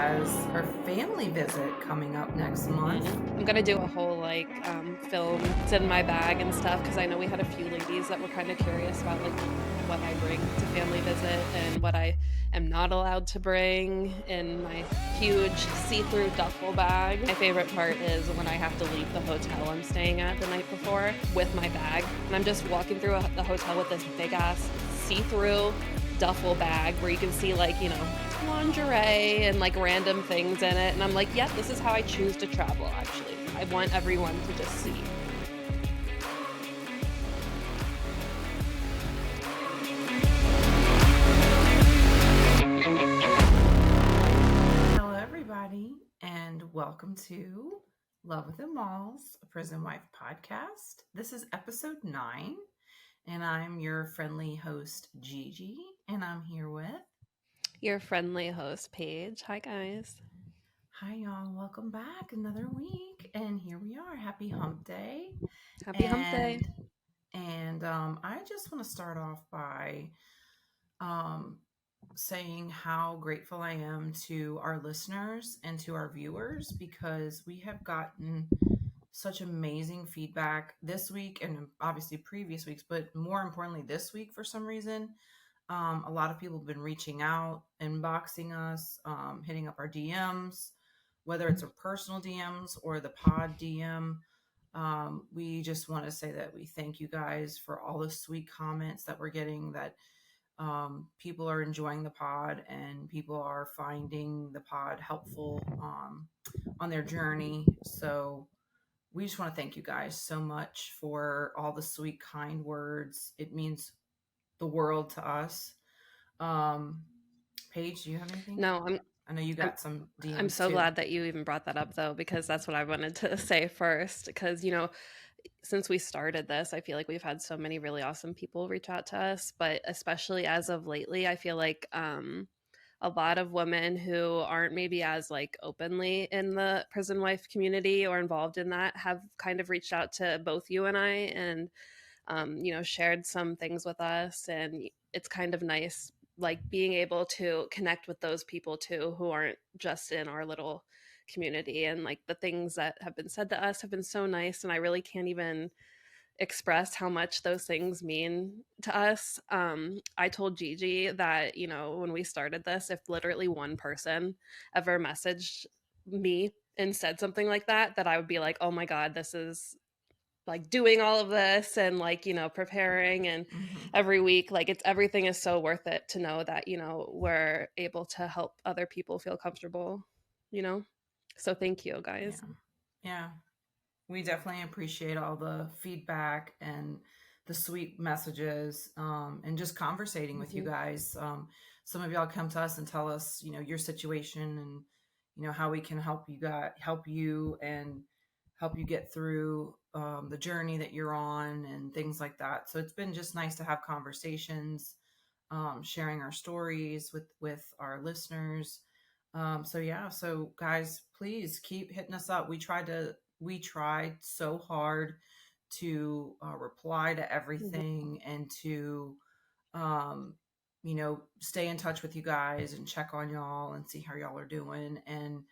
has our family visit coming up next month. I'm gonna do a whole film. It's in my bag and stuff because I know we had a few ladies that were kind of curious about like what I bring to family visit and what I am not allowed to bring in my huge see-through duffel bag. My favorite part is when I have to leave the hotel I'm staying at the night before with my bag, and I'm just walking through the hotel with this big ass see-through duffel bag where you can see lingerie and like random things in it, and I'm like, yep, this is how I choose to travel. Actually, I want everyone to just see. Hello, everybody, and welcome to Love Within Walls, a Prison Wife podcast. This is episode 9, and I'm your friendly host, Gigi, and I'm here with. Your friendly host, Paige. Hi, guys. Hi, y'all. Welcome back. Another week, and here we are. Happy Hump Day, Happy Hump Day. and I just want to start off by um, saying how grateful I am to our listeners and to our viewers because we have gotten such amazing feedback this week and obviously previous weeks, but more importantly, this week for some reason. A lot of people have been reaching out, inboxing us, hitting up our DMs, whether it's a personal DMs or the pod DM. We just want to say that we thank you guys for all the sweet comments that we're getting, that people are enjoying the pod and people are finding the pod helpful on their journey. So we just want to thank you guys so much for all the sweet, kind words. It means the world to us. Um, Paige, do you have anything? No, I know you I'm got some I'm DMs so too. glad that you even brought that up though, because that's what I wanted to say first. Because since we started this, I feel like we've had so many really awesome people reach out to us, but especially as of lately, I feel like a lot of women who aren't maybe as like openly in the prison wife community or involved in that have kind of reached out to both you and I, and shared some things with us, and it's kind of nice like being able to connect with those people too who aren't just in our little community, and like the things that have been said to us have been so nice, and I really can't even express how much those things mean to us. I told Gigi that, when we started this, if literally one person ever messaged me and said something like that, that I would be like, oh my God, this is like doing all of this and like, preparing and Mm-hmm. every week, like everything is so worth it to know that, we're able to help other people feel comfortable, you know? So thank you Yeah. guys. Yeah. We definitely appreciate all the feedback and the sweet messages, and just conversating with you Hmm. guys. Some of y'all come to us and tell us, your situation and, how we can help you and help you get through the journey that you're on and things like that. So it's been just nice to have conversations, sharing our stories with our listeners. So yeah, so guys, please keep hitting us up. We tried so hard to reply to Hmm. everything and to um, stay in touch with you guys and check on y'all and see how y'all are doing. And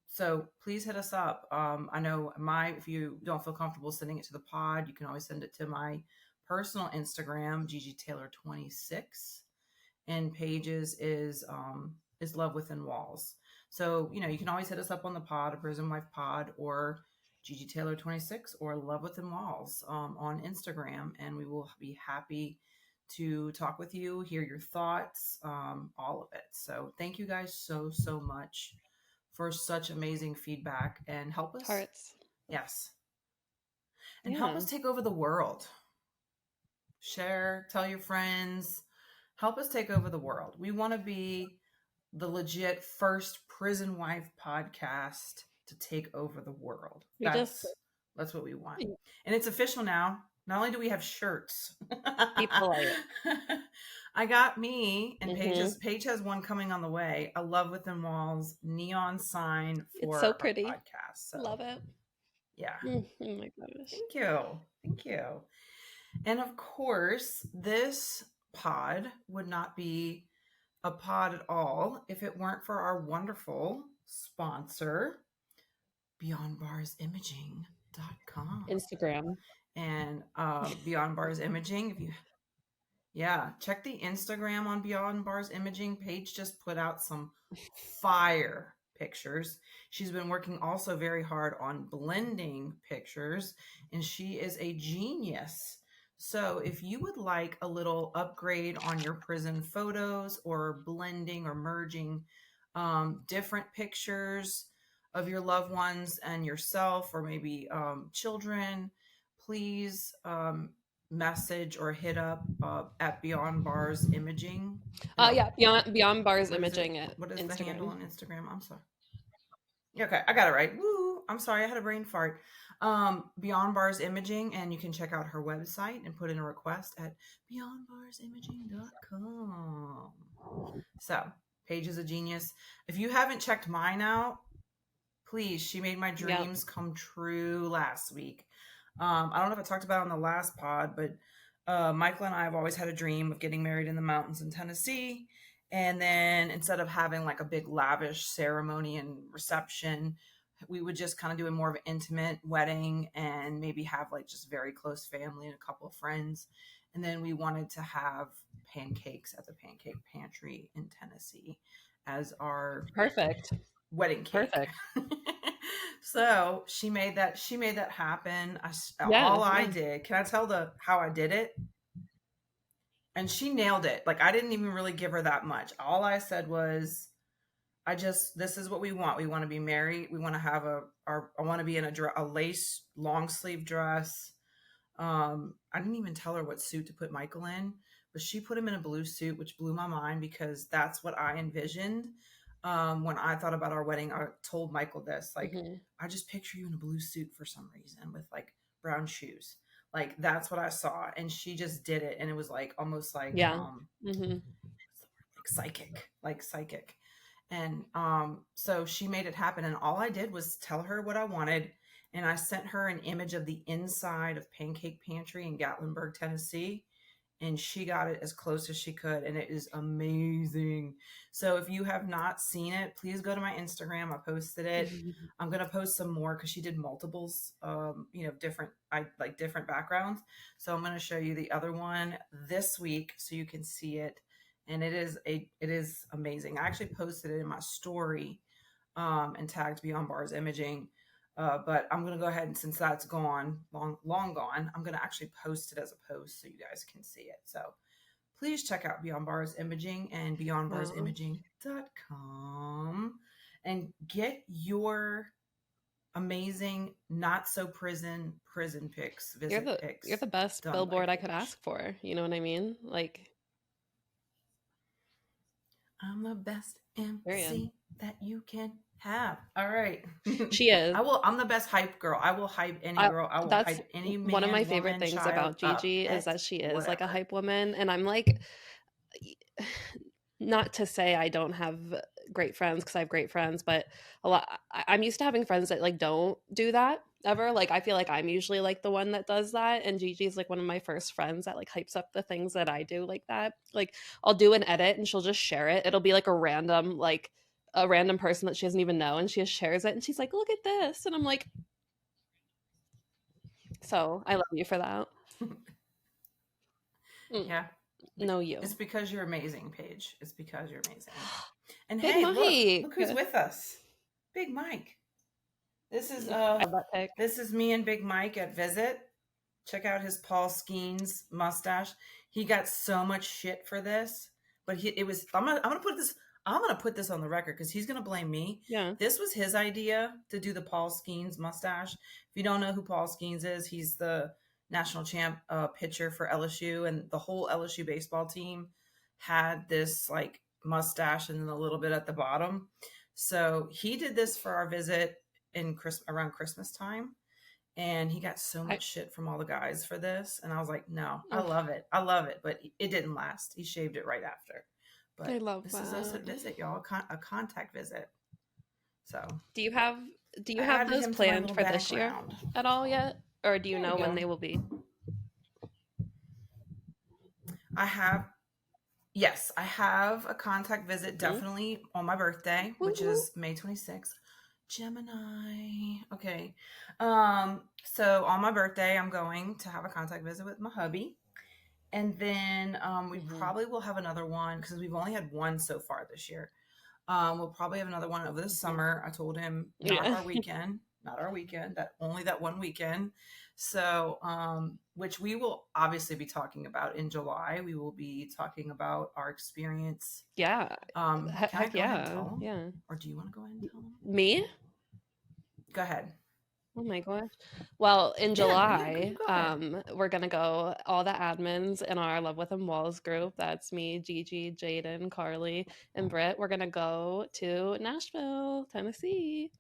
so please hit us up. I know if you don't feel comfortable sending it to the pod, you can always send it to my personal Instagram, Gigi Taylor 26, and Pages is Love Within Walls. So you can always hit us up on the pod, a Prison Wife Pod, or Gigi Taylor 26, or Love Within Walls on Instagram, and we will be happy to talk with you, hear your thoughts, all of it. So thank you guys so much for such amazing feedback and help us. Hearts. Yes, and help Yeah. us take over the world. Share, tell your friends, help us take over the world. We want to be the legit first prison wife podcast to take over the world. We just That's what we want. And it's official now. Not only do we have shirts, be polite. I got me, and Hmm. Paige has one coming on the way, a Love Within Walls neon sign It's so for our pretty. podcast. So Love it. yeah. Oh my gosh. Thank you. Thank you. And of course, this pod would not be a pod at all if it weren't for our wonderful sponsor, beyondbarsimaging.com. Instagram. And Beyond Bars Imaging, if you yeah, check the Instagram on Beyond Bars Imaging. Paige just put out some fire pictures. She's been working also very hard on blending pictures, and she is a genius. So, if you would like a little upgrade on your prison photos or blending or merging different pictures of your loved ones and yourself, or maybe children, please message or hit up at Beyond Bars Imaging. No, Yeah, Beyond Bars what is it? Imaging at What is the handle Instagram. on Instagram? I'm sorry. Okay, I got it right. Woo! I'm sorry, I had a brain fart. Beyond Bars Imaging, and you can check out her website and put in a request at beyondbarsimaging.com. So, Paige is a genius. If you haven't checked mine out, please, she made my Yep. dreams come true last week. I don't know if I talked about it on the last pod, but Michael and I have always had a dream of getting married in the mountains in Tennessee. And then instead of having like a big lavish ceremony and reception, we would just kind of do a more of an intimate wedding and maybe have like just very close family and a couple of friends. And then we wanted to have pancakes at the Pancake Pantry in Tennessee as our Perfect. wedding cake. Perfect. So she made that happen. Yeah, All I yeah. did, can I tell the how I did it? And she nailed it. Like I didn't even really give her that much. All I said was, this is what we want. We want to be married. We want to have I want to be in a lace long sleeve dress. I didn't even tell her what suit to put Michael in, but she put him in a blue suit, which blew my mind because that's what I envisioned. When I thought about our wedding, I told Michael this, like, Hmm. I just picture you in a blue suit for some reason with like brown shoes. Like that's what I saw. And she just did it. And it was like almost like Yeah. Hmm. what's the word? Like psychic. And so she made it happen. And all I did was tell her what I wanted. And I sent her an image of the inside of Pancake Pantry in Gatlinburg, Tennessee. And she got it as close as she could. And it is amazing. So if you have not seen it, please go to my Instagram. I posted it. I'm gonna post some more because she did multiples, different different backgrounds. So I'm gonna show you the other one this week so you can see it, and it is amazing. I actually posted it in my story, and tagged Beyond Bars Imaging. But I'm gonna go ahead, and since that's gone, long gone, I'm gonna actually post it as a post so you guys can see it. So please check out Beyond Bars Imaging and Wow. beyondbarsimaging.com and get your amazing not so prison pics, You're visit the you're pics the best done by billboard I could Paige. ask for. You know what I mean? Like, I'm the best period. MC that you can have. All right. She is. I'm the best hype girl. I will hype any I girl. I will That's hype any one of my man, favorite woman, things child about up, Gigi is pet, that she is like a whatever. hype woman, and I'm like, not to say I don't have great friends because I have great friends, but I'm used to having friends that like don't do that ever. Like I feel like I'm usually like the one that does that, and Gigi's like one of my first friends that like hypes up the things that I do like that. Like I'll do an edit and she'll just share it. It'll be like a random person that she doesn't even know, and she just shares it and she's like, "Look at this," and I'm like, so I love you for that. Mm, Yeah. no, It's you. because you're amazing, Paige. It's because you're amazing. And Big hey, look Mike. who's with us. Big Mike. This is I love that pic. this is me and Big Mike at Visit. Check out his Paul Skeens mustache. He got so much shit for this, but it was I'm gonna put this on the record because he's gonna blame me. Yeah. This was his idea to do the Paul Skeens mustache. If you don't know who Paul Skeens is, he's the national champ pitcher for LSU, and the whole LSU baseball team had this like mustache and then a little bit at the bottom. So he did this for our visit around Christmas time, and he got so I much shit from all the guys for this, and I was like, no, I oh, love it, I love it, but it didn't last. He shaved it right after. I But love this is us that. at Visit, y'all, a contact visit. So Do you have do I you have added those him to my planned little for this year background. at all yet? Or do you There we know when go. they will be? I have Yes, I have a contact visit Mhm. definitely on my birthday, Woo which woo. is May 26th. Gemini. Okay. So on my birthday, I'm going to have a contact visit with my hubby. And then we Mhm. probably will have another one because we've only had one so far this year. We'll probably have another one over the Mhm. summer. I told him Yeah. not our weekend, that only that one weekend. So, which we will obviously be talking about in July. We will be talking about our experience. Yeah. Can I Heck go ahead and yeah. tell them, Yeah. or do you want to go ahead and tell them? Me? Go ahead. Oh my gosh. Well, in Yeah, yeah. You July, go ahead. we're gonna go, all the admins in our Love Within Walls group, that's me, Gigi, Jaden, Carly, and Britt, we're gonna go to Nashville, Tennessee.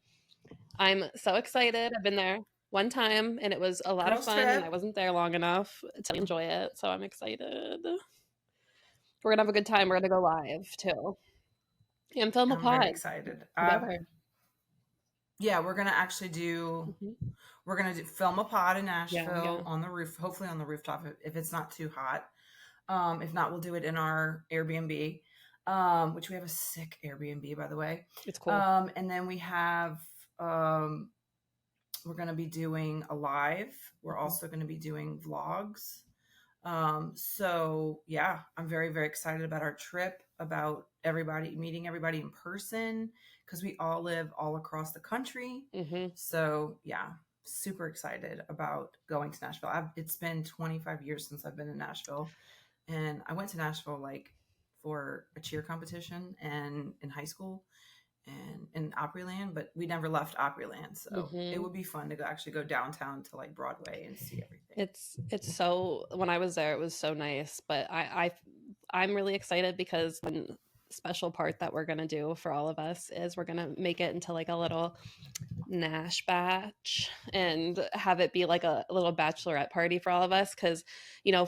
I'm so excited. I've been there one time and it was a lot of Girls fun and I trip. wasn't there long enough to enjoy it. So I'm excited. We're gonna have a good time. We're gonna go live too. And film a I'm very pod excited. together. Yeah, we're gonna actually do. Mhm. We're gonna film a pod in Yeah, yeah. Nashville on the roof. Hopefully on the rooftop if it's not too hot. If not, we'll do it in our Airbnb, which we have a sick Airbnb, by the way. It's cool. And then we have, um, we're going to be doing a live. We're Mhm. also going to be doing vlogs. So yeah, I'm very, very excited about our trip, about everybody meeting everybody in person because we all live all across the country. Mhm. So yeah, super excited about going to Nashville. It's been 25 years since I've been in Nashville, and I went to Nashville like for a cheer competition and in high school and in Opryland, but we never left Opryland, so it Mhm. would be fun to actually go downtown to like Broadway and see everything. It's so, when I was there, it was so nice. But I'm really excited because one special part that we're gonna do for all of us is we're gonna make it into like a little Nash batch and have it be like a little bachelorette party for all of us. Because,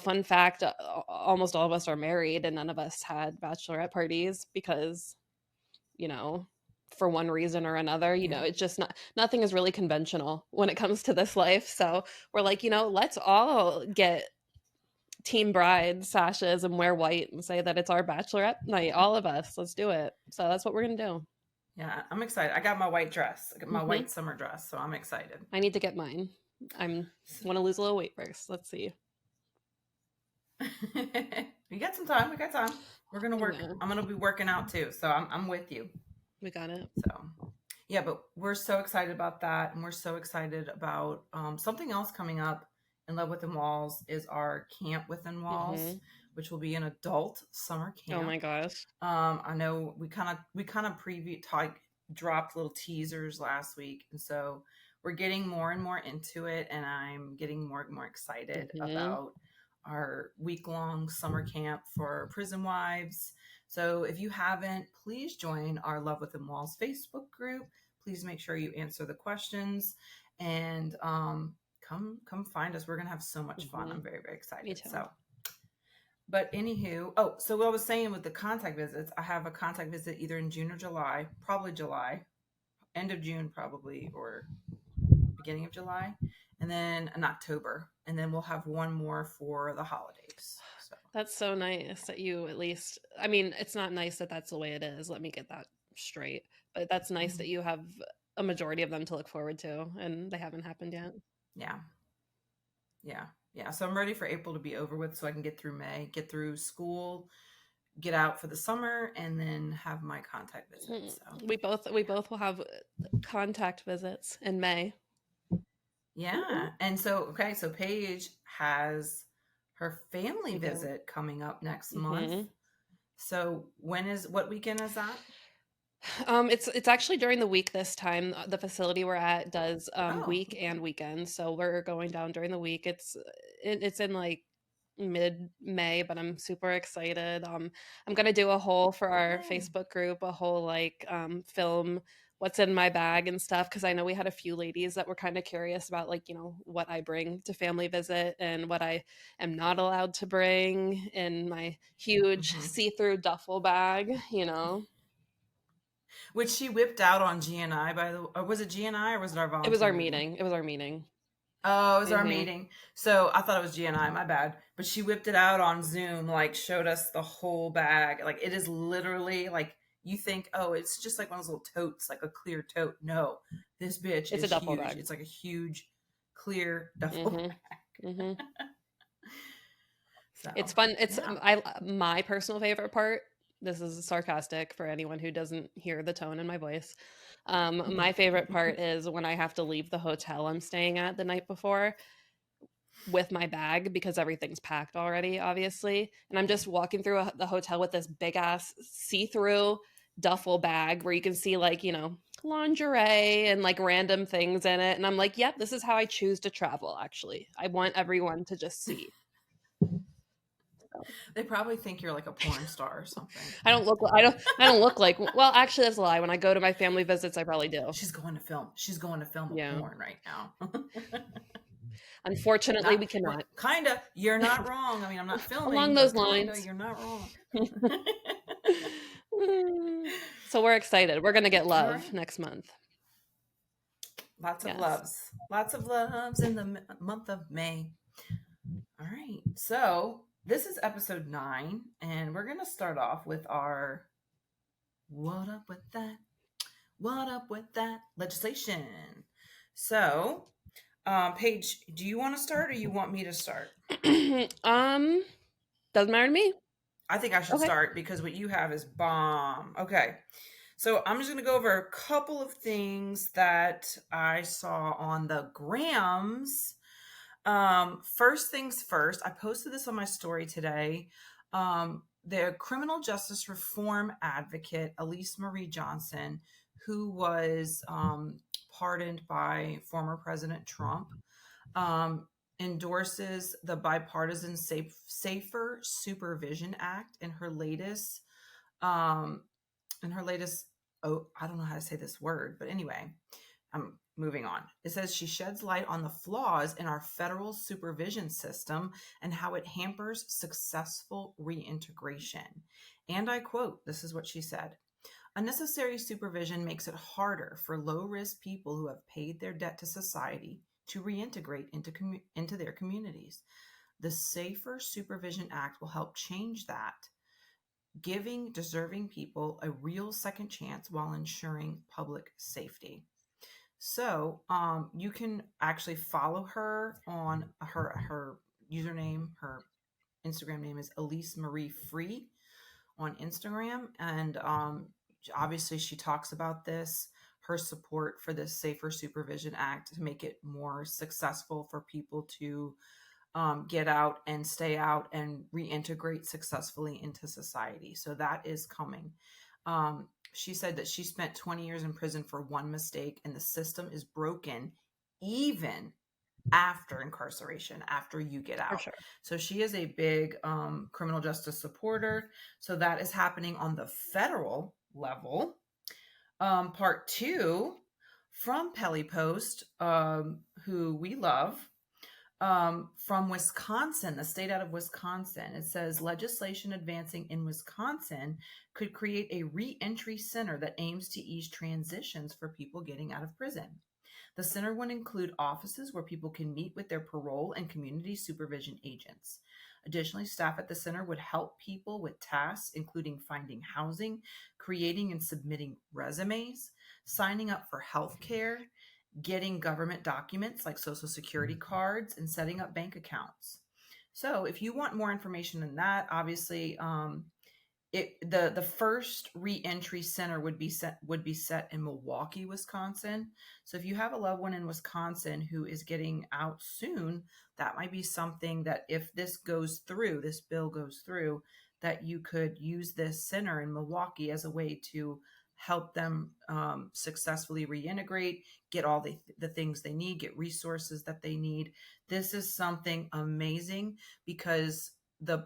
fun fact, almost all of us are married and none of us had bachelorette parties because, you know, for one reason or another, Yeah. it's just nothing is really conventional when it comes to this life. So we're like, let's all get team bride sashes and wear white and say that it's our bachelorette night. All of us, let's do it. So that's what we're gonna do. Yeah, I'm excited. I got my white dress. I got my Hmm. white summer dress, so I'm excited. I need to get mine. I'm want to lose a little weight first. Let's see. We got some time. We got time. We're gonna work. Yeah, I'm gonna be working out too, so I'm with you. we got it. So yeah, but we're so excited about that, and we're so excited about something else coming up in Love Within Walls is our Camp Within Walls, Hmm. which will be an adult summer Oh camp. my gosh. I know we kind of preview talk dropped little teasers last week, and so we're getting more and more into it, and I'm getting more and more excited Hmm. about our week-long summer camp for prison wives. So if you haven't, please join our Love Within Walls Facebook group. Please make sure you answer the questions and come find us. We're gonna have so much fun. Hmm. I'm very, very Me excited. too. So but anywho, oh, so what I was saying with the contact visits, I have a contact visit either in June or July, probably July, end of June probably, or beginning of July, and then in October, and then we'll have one more for the holidays. So That's so nice that you, at least, I mean, it's not nice that that's the way it is. Let me get that straight. But that's nice that mhm. you have a majority of them to look forward to and they haven't happened yet. Yeah, yeah, yeah. So I'm ready for April to be over with, so I can get through May, get through school, get out for the summer, and then have my contact Mm. visits. So We both will have contact visits in May. yeah. And so, okay, so Paige has her family Mm-hmm. visit coming up next month. Mm-hmm. So, what weekend is that? It's actually during the week this time. The facility we're at does Oh, week okay. and weekend, so we're going down during the week. It's in like mid May, but I'm super excited. I'm gonna do a whole for our Yay. Facebook group, a whole like film what's in my bag and stuff, because I know we had a few ladies that were kind of curious about, like, what I bring to family visit and what I am not allowed to bring in my huge Hmm. see-through duffel bag. Which she whipped out on GNI, by the way. Or was it GNI or was it our It was our volunteer meeting? meeting. It was our meeting. Oh, it was our Hmm. meeting. So I thought it was GNI. My bad. but she whipped it out on Zoom, like showed us the whole bag. Like it is literally like you think, oh, it's just like one of those little totes, like a clear tote. No, this bitch It's a is duffel huge. bag. It's like a huge clear duffel Mhm. bag. Mhm. It's So fun. It's yeah. my personal favorite part. This is sarcastic for anyone who doesn't hear the tone in my voice. My favorite part is when I have to leave the hotel I'm staying at the night before with my bag because everything's packed already, obviously. And I'm just walking through the hotel with this big ass see through duffel bag where you can see, like, lingerie and like random things in it. And I'm like, yep, this is how I choose to travel, actually. I want everyone to just see. They probably think you're like a porn star or something. I don't look like, well, actually that's a lie. When I go to my family visits, I probably do. She's going to film. She's going to film a Yeah. porn right now. Unfortunately, Not we cannot. kinda. You're not wrong. I mean, I'm not filming, Along those but kinda. lines. You're not wrong. So we're excited. We're gonna get All love right. next month. Lots of Yes. loves. Lots of loves in the month of May. All right. So this is episode 9, and we're gonna start off with our "What up with that? What up with that?" legislation. So, Paige, do you want to start or you want me to start? um, doesn't matter to me. I think I should Okay. start because what you have is bomb. Okay. So I'm just going to go over a couple of things that I saw on the grams. First things first, I posted this on my story today. The criminal justice reform advocate, Elise Marie Johnson, who was pardoned by former President Trump, um, endorses the bipartisan Safer Supervision Act um, in her latest. Oh, I don't know how to say this word, but anyway, I'm moving on. It says she sheds light on the flaws in our federal supervision system and how it hampers successful reintegration. And I quote, this is what she said. Unnecessary supervision makes it harder for low risk people who have paid their debt to society to reintegrate into their communities. The Safer Supervision Act will help change that, giving deserving people a real second chance while ensuring public safety. So you can actually follow her on her username. Her Instagram name is Elise Marie Free on Instagram, and obviously she talks about this, her support for this Safer Supervision Act to make it more successful for people to get out and stay out and reintegrate successfully into society. So that is coming. She said that she spent 20 years in prison for one mistake, and the system is broken even after incarceration, after you get For out. sure. So she is a big criminal justice supporter. So that is happening on the federal level. Part two from Pelly Post, who we love, from Wisconsin, the state out of Wisconsin. It says legislation advancing in Wisconsin could create a reentry center that aims to ease transitions for people getting out of prison. The center would include offices where people can meet with their parole and community supervision agents. Additionally, staff at the center would help people with tasks including finding housing, creating and submitting resumes, signing up for health care, getting government documents like social security cards, and setting up bank accounts. So if you want more information on that, obviously the first reentry center would be set in Milwaukee, Wisconsin. So if you have a loved one in Wisconsin who is getting out soon, that might be something that if this bill goes through, that you could use this center in Milwaukee as a way to help them successfully reintegrate, get all the things they need, get resources that they need. This is something amazing because the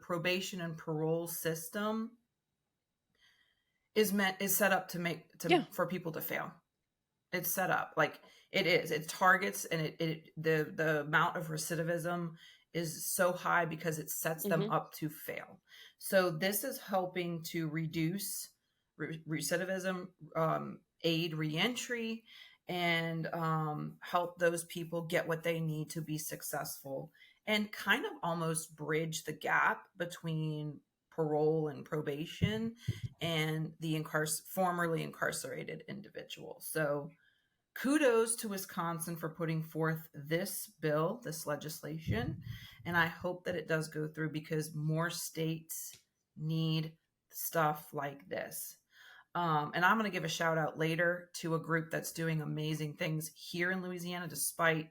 probation and parole system is set up to make to Yeah. for people to fail. It's set up like it targets, and the amount of recidivism is so high because it sets them Hmm. up to fail. So this is helping to reduce recidivism, aid reentry, and help those people get what they need to be successful and kind of almost bridge the gap between parole and probation and the formerly incarcerated individual. So kudos to Wisconsin for putting forth this bill, this legislation, and I hope that it does go through because more states need stuff like this. And I'm going to give a shout out later to a group that's doing amazing things here in Louisiana, despite,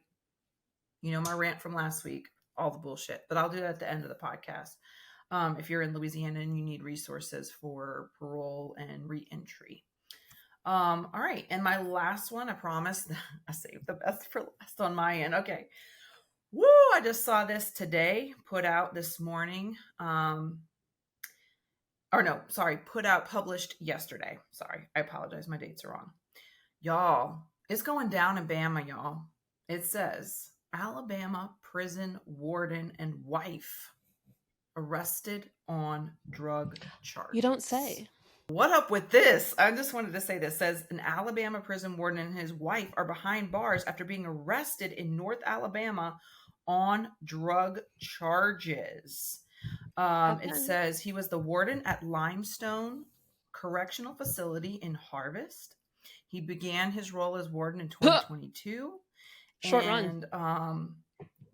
my rant from last week, all the bullshit. But I'll do that at the end of the podcast. If you're in Louisiana and you need resources for parole and reentry. All right. And my last one, I promise, I saved the best for last on my end. Okay. Woo! I just saw this today, put out this morning. Published yesterday. Sorry, I apologize. My dates are wrong. Y'all, it's going down in Bama, y'all. It says Alabama prison warden and wife arrested on drug charges. You don't say. What up with this? I just wanted to say this. It says an Alabama prison warden and his wife are behind bars after being arrested in North Alabama on drug charges. It says he was the warden at Limestone Correctional Facility in Harvest. He began his role as warden in 2022. Short run.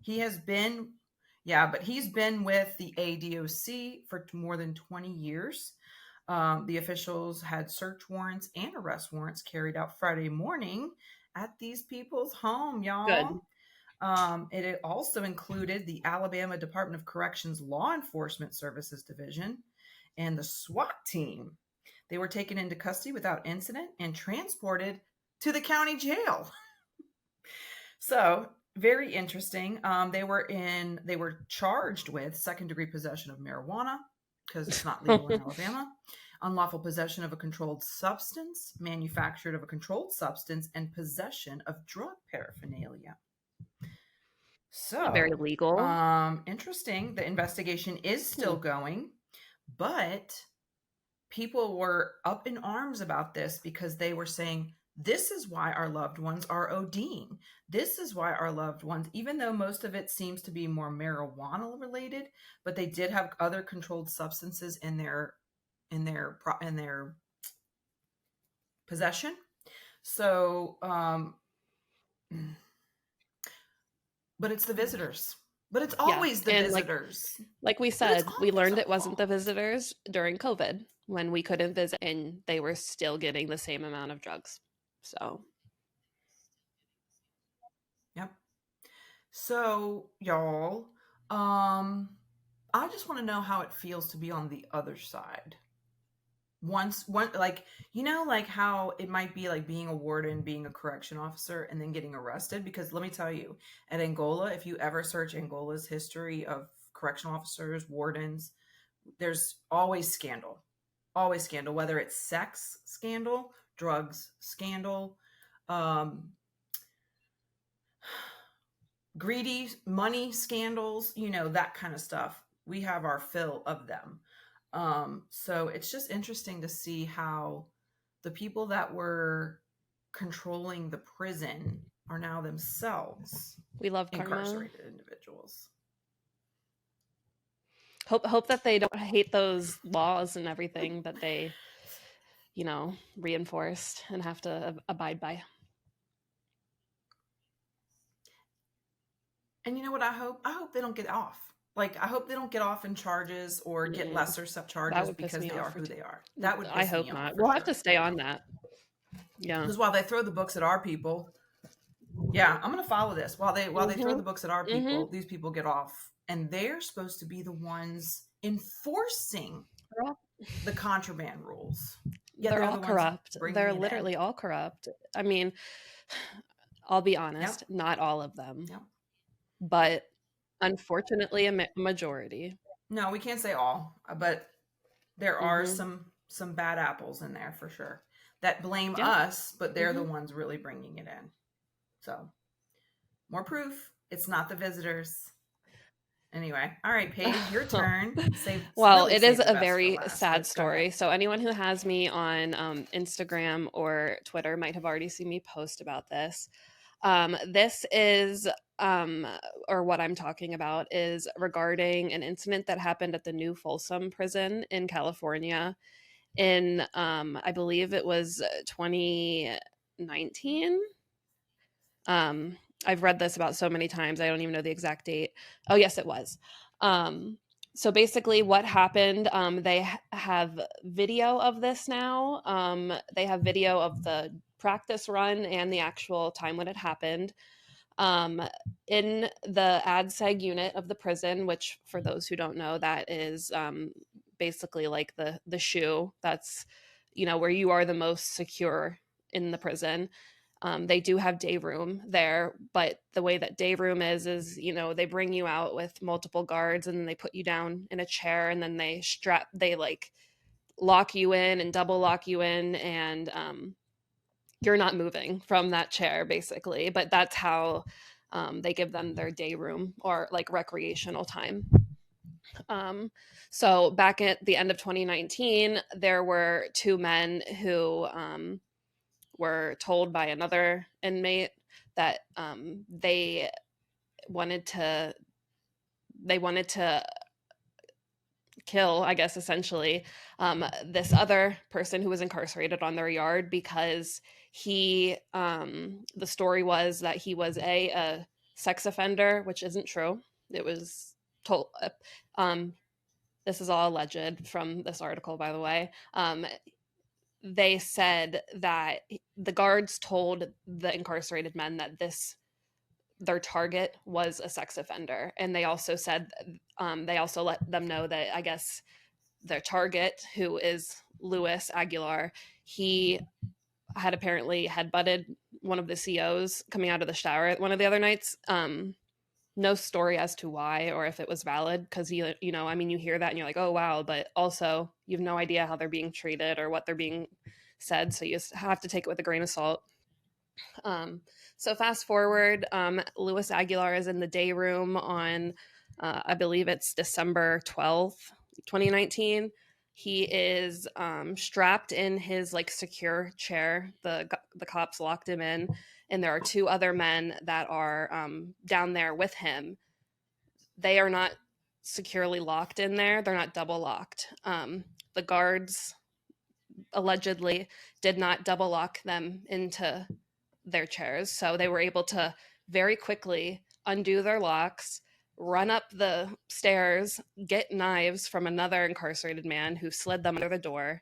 He's been with the ADOC for more than 20 years. The officials had search warrants and arrest warrants carried out Friday morning at these people's home, y'all. Good. It also included the Alabama Department of Corrections Law Enforcement Services Division and the SWAT team. They were taken into custody without incident and transported to the county jail. So very interesting. They were charged with second-degree possession of marijuana because it's not legal in Alabama, unlawful possession of a controlled substance, manufactured of a controlled substance, and possession of drug paraphernalia. So very legal. Interesting. The investigation is still going, but people were up in arms about this because they were saying, this is why our loved ones are ODing. This is why our loved ones, even though most of it seems to be more marijuana related, but they did have other controlled substances in their possession. So, but it's the visitors. But it's always the visitors. Like we said, we learned it wasn't the visitors during COVID when we couldn't visit and they were still getting the same amount of drugs. So. Yep. So, y'all, I just want to know how it feels to be on the other side. Like how it might be like being a warden, being a correction officer, and then getting arrested. Because let me tell you, at Angola, if you ever search Angola's history of correctional officers, wardens, there's always scandal, whether it's sex scandal, drugs scandal, greedy money scandals, that kind of stuff. We have our fill of them. So it's just interesting to see how the people that were controlling the prison are now themselves incarcerated individuals. Hope that they don't hate those laws and everything that they, reinforced and have to abide by. And you know what I hope? I hope they don't get off. Like, I hope they don't get off in charges or get lesser charges because they are who they are. That would piss me off. I hope not. We'll have to stay on that. Yeah. Because while they throw the books at our people, I'm going to follow this. While they throw the books at our people, these people get off. And they're supposed to be the ones enforcing the contraband rules. They're all corrupt. They're literally all corrupt. I mean, I'll be honest, not all of them. Yep. But unfortunately, a majority. No, we can't say all, but there are some bad apples in there for sure that blame us, but they're the ones really bringing it in. So, more proof. It's not the visitors. Anyway, all right, Paige, your turn. It is a very sad story. So anyone who has me on Instagram or Twitter might have already seen me post about this. This is or what I'm talking about is regarding an incident that happened at the New Folsom prison in California in, I believe it was 2019. Um, I've read this about so many times, I don't even know the exact date. Oh, yes, it was. Um, so basically, what happened, they have video of this now. They have video of the practice run and the actual time when it happened. Um, in the ADSEG unit of the prison, which for those who don't know, that is basically like the shoe that's, where you are the most secure in the prison. They do have day room there, but the way that day room is they bring you out with multiple guards and then they put you down in a chair and then they like lock you in and double lock you in, and you're not moving from that chair basically. But that's how they give them their day room or like recreational time. um, so back at the end of 2019, there were two men who were told by another inmate that wanted to they wanted to kill, I guess, essentially, this other person who was incarcerated on their yard because the story was that he was a sex offender, which isn't true. It was told, um, this is all alleged from this article, by the way. They said that the guards told the incarcerated men that their target was a sex offender, and they also said they also let them know that, I guess, their target, who is Luis Aguilar, he had apparently headbutted one of the COs coming out of the shower one of the other nights. No story as to why or if it was valid, because I mean, you hear that and you're like, oh wow, but also you have no idea how they're being treated or what they're being said, so you just have to take it with a grain of salt. So fast forward, Luis Aguilar is in the day room on, I believe it's December 12th, 2019. He is strapped in his like secure chair. The cops locked him in, and there are two other men that are down there with him. They are not securely locked in there. They're not double locked. The guards allegedly did not double lock them into their chairs. So they were able to very quickly undo their locks, run up the stairs, get knives from another incarcerated man who slid them under the door.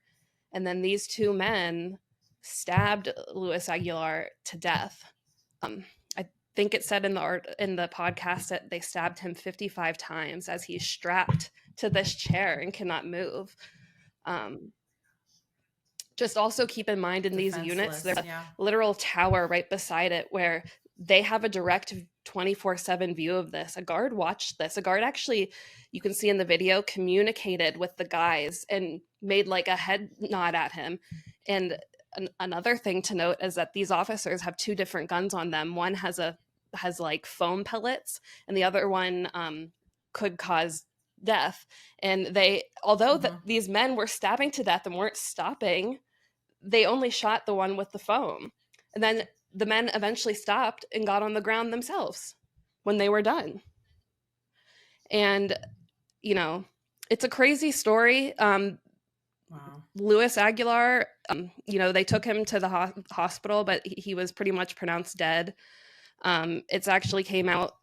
And then these two men stabbed Luis Aguilar to death. I think it said in the podcast that they stabbed him 55 times as he's strapped to this chair and cannot move. Just also keep in mind, in these units, there's Defenseless, a yeah. literal tower right beside it where they have a direct 24/7 view of this. A guard watched this. A guard actually, you can see in the video, communicated with the guys and made like a head nod at him. And another thing to note is that these officers have two different guns on them. One has like foam pellets, and the other one could cause death. And although these men were stabbing to death and weren't stopping, they only shot the one with the foam. And then the men eventually stopped and got on the ground themselves when they were done. And, it's a crazy story. Wow. Luis Aguilar, they took him to the hospital, but he was pretty much pronounced dead. It's actually came out,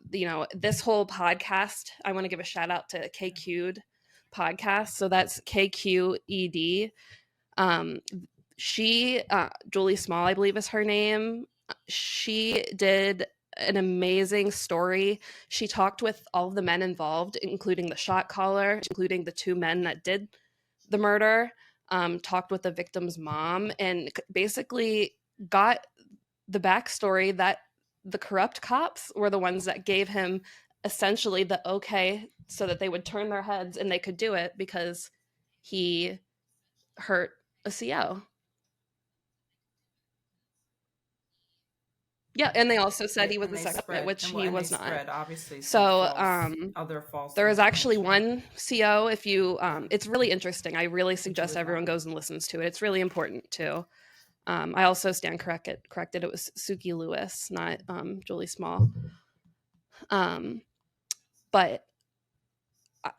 this whole podcast, I want to give a shout out to KQ'd podcast. So that's KQED. She, Julie Small, I believe is her name. She did an amazing story. She talked with all of the men involved, including the shot caller, including the two men that did the murder, talked with the victim's mom, and basically got the backstory that the corrupt cops were the ones that gave him essentially the okay so that they would turn their heads and they could do it because he hurt a CO. Yeah, and they also said he was a sex offender, which he And they was not. spread obviously some So other false there is actually information. one CO. If you, it's really interesting. I really Which suggest was everyone wrong. goes and listens to it. It's really important too. I also stand corrected. It was Suki Lewis, not Julie Small. Um, but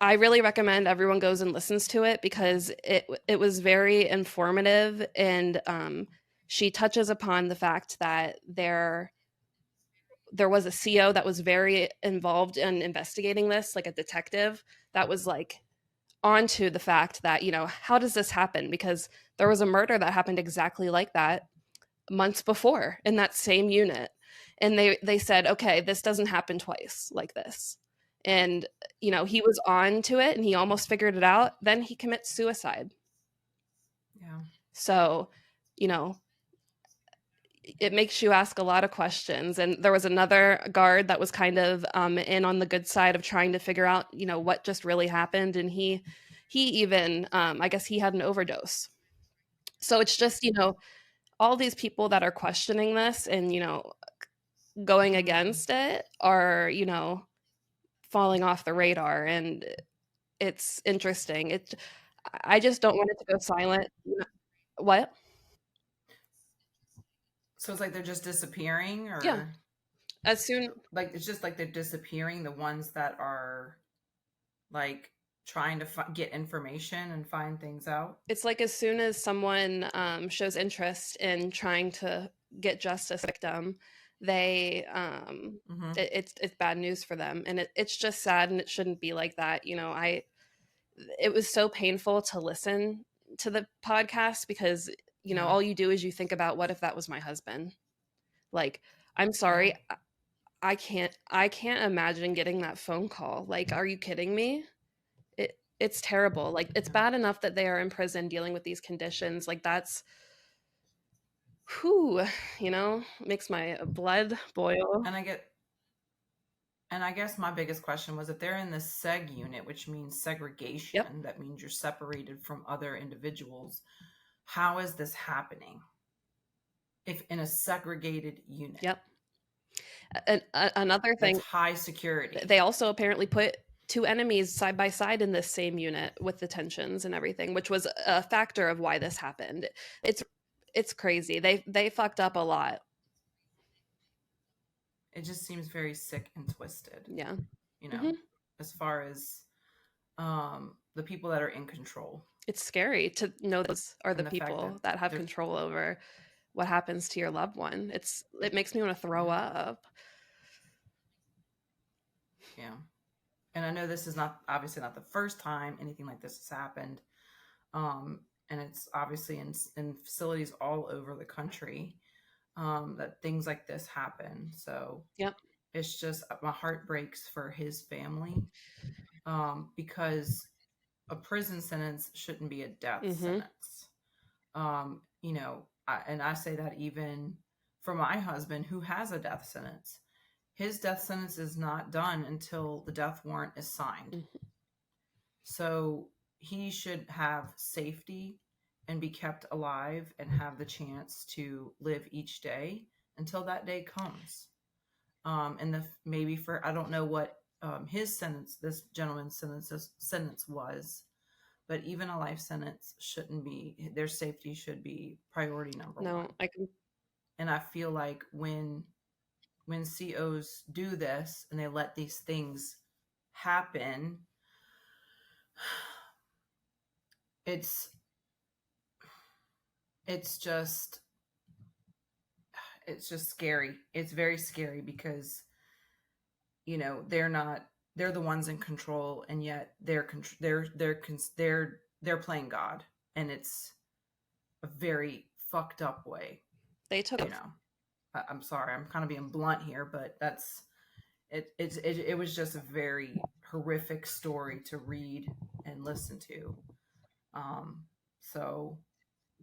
I really recommend everyone goes and listens to it because it was very informative, and she touches upon the fact that there was a CO that was very involved in investigating this, like a detective that was like onto the fact that, how does this happen? Because there was a murder that happened exactly like that months before in that same unit. And they said, okay, this doesn't happen twice like this. And he was on to it and he almost figured it out. Then he commits suicide. Yeah. So, you know, it makes you ask a lot of questions. And there was another guard that was kind of in on the good side of trying to figure out, what just really happened. And he even, I guess he had an overdose. So it's just, all these people that are questioning this and, going Mm. against it are, falling off the radar. And it's interesting. I just don't want it to go silent. What? So it's like they're just disappearing, Yeah. or As soon like it's just like they're disappearing, the ones that are like trying to get information and find things out. It's like as soon as someone shows interest in trying to get justice victim, they Mm-hmm. it's bad news for them, and it's just sad, and it shouldn't be like that. It was so painful to listen to the podcast because Yeah. all you do is you think about, what if that was my husband? Like, I'm Yeah. sorry, I can't imagine getting that phone call. Like, are you kidding me? It's terrible. Like, it's Yeah. bad enough that they are in prison dealing with these conditions. Like, that's who makes my blood boil. And I guess my biggest question was, if they're in the seg unit, which means Yep. segregation, that means you're separated from other individuals. How is this happening if in a segregated unit Yep. And another that's thing, high security? they also apparently put two enemies side by side in this same unit with the tensions and everything, which was a factor of why this happened. It's it's crazy. They fucked up a lot. It just seems very sick and twisted, Yeah. you know, Hmm. as far as the people that are in control, It's scary to know those are the and the fact that people that have they're, control over what happens to your loved one. It makes me want to throw yeah, up. yeah. And I know this is not obviously not the first time anything like this has happened. And it's obviously in facilities all over the country, that things like this happen. So Yep. it's just, my heart breaks for his family, because a prison sentence shouldn't be a death Hmm. sentence. And I say that even for my husband who has a death sentence. His death sentence is not done until the death warrant is signed. So he should have safety and be kept alive and have the chance to live each day until that day comes. And maybe for, I don't know what his sentence, this gentleman's sentence was, but even a life sentence shouldn't be. Their safety should be priority number No, one. I can. And I feel like when COs do this and they let these things happen, it's it's just it's just scary. It's very scary because they're the ones in control, and yet they're playing God, and it's a very fucked up way. They took. You know, I'm sorry, I'm kind of being blunt here, but that's it was just a very horrific story to read and listen to. So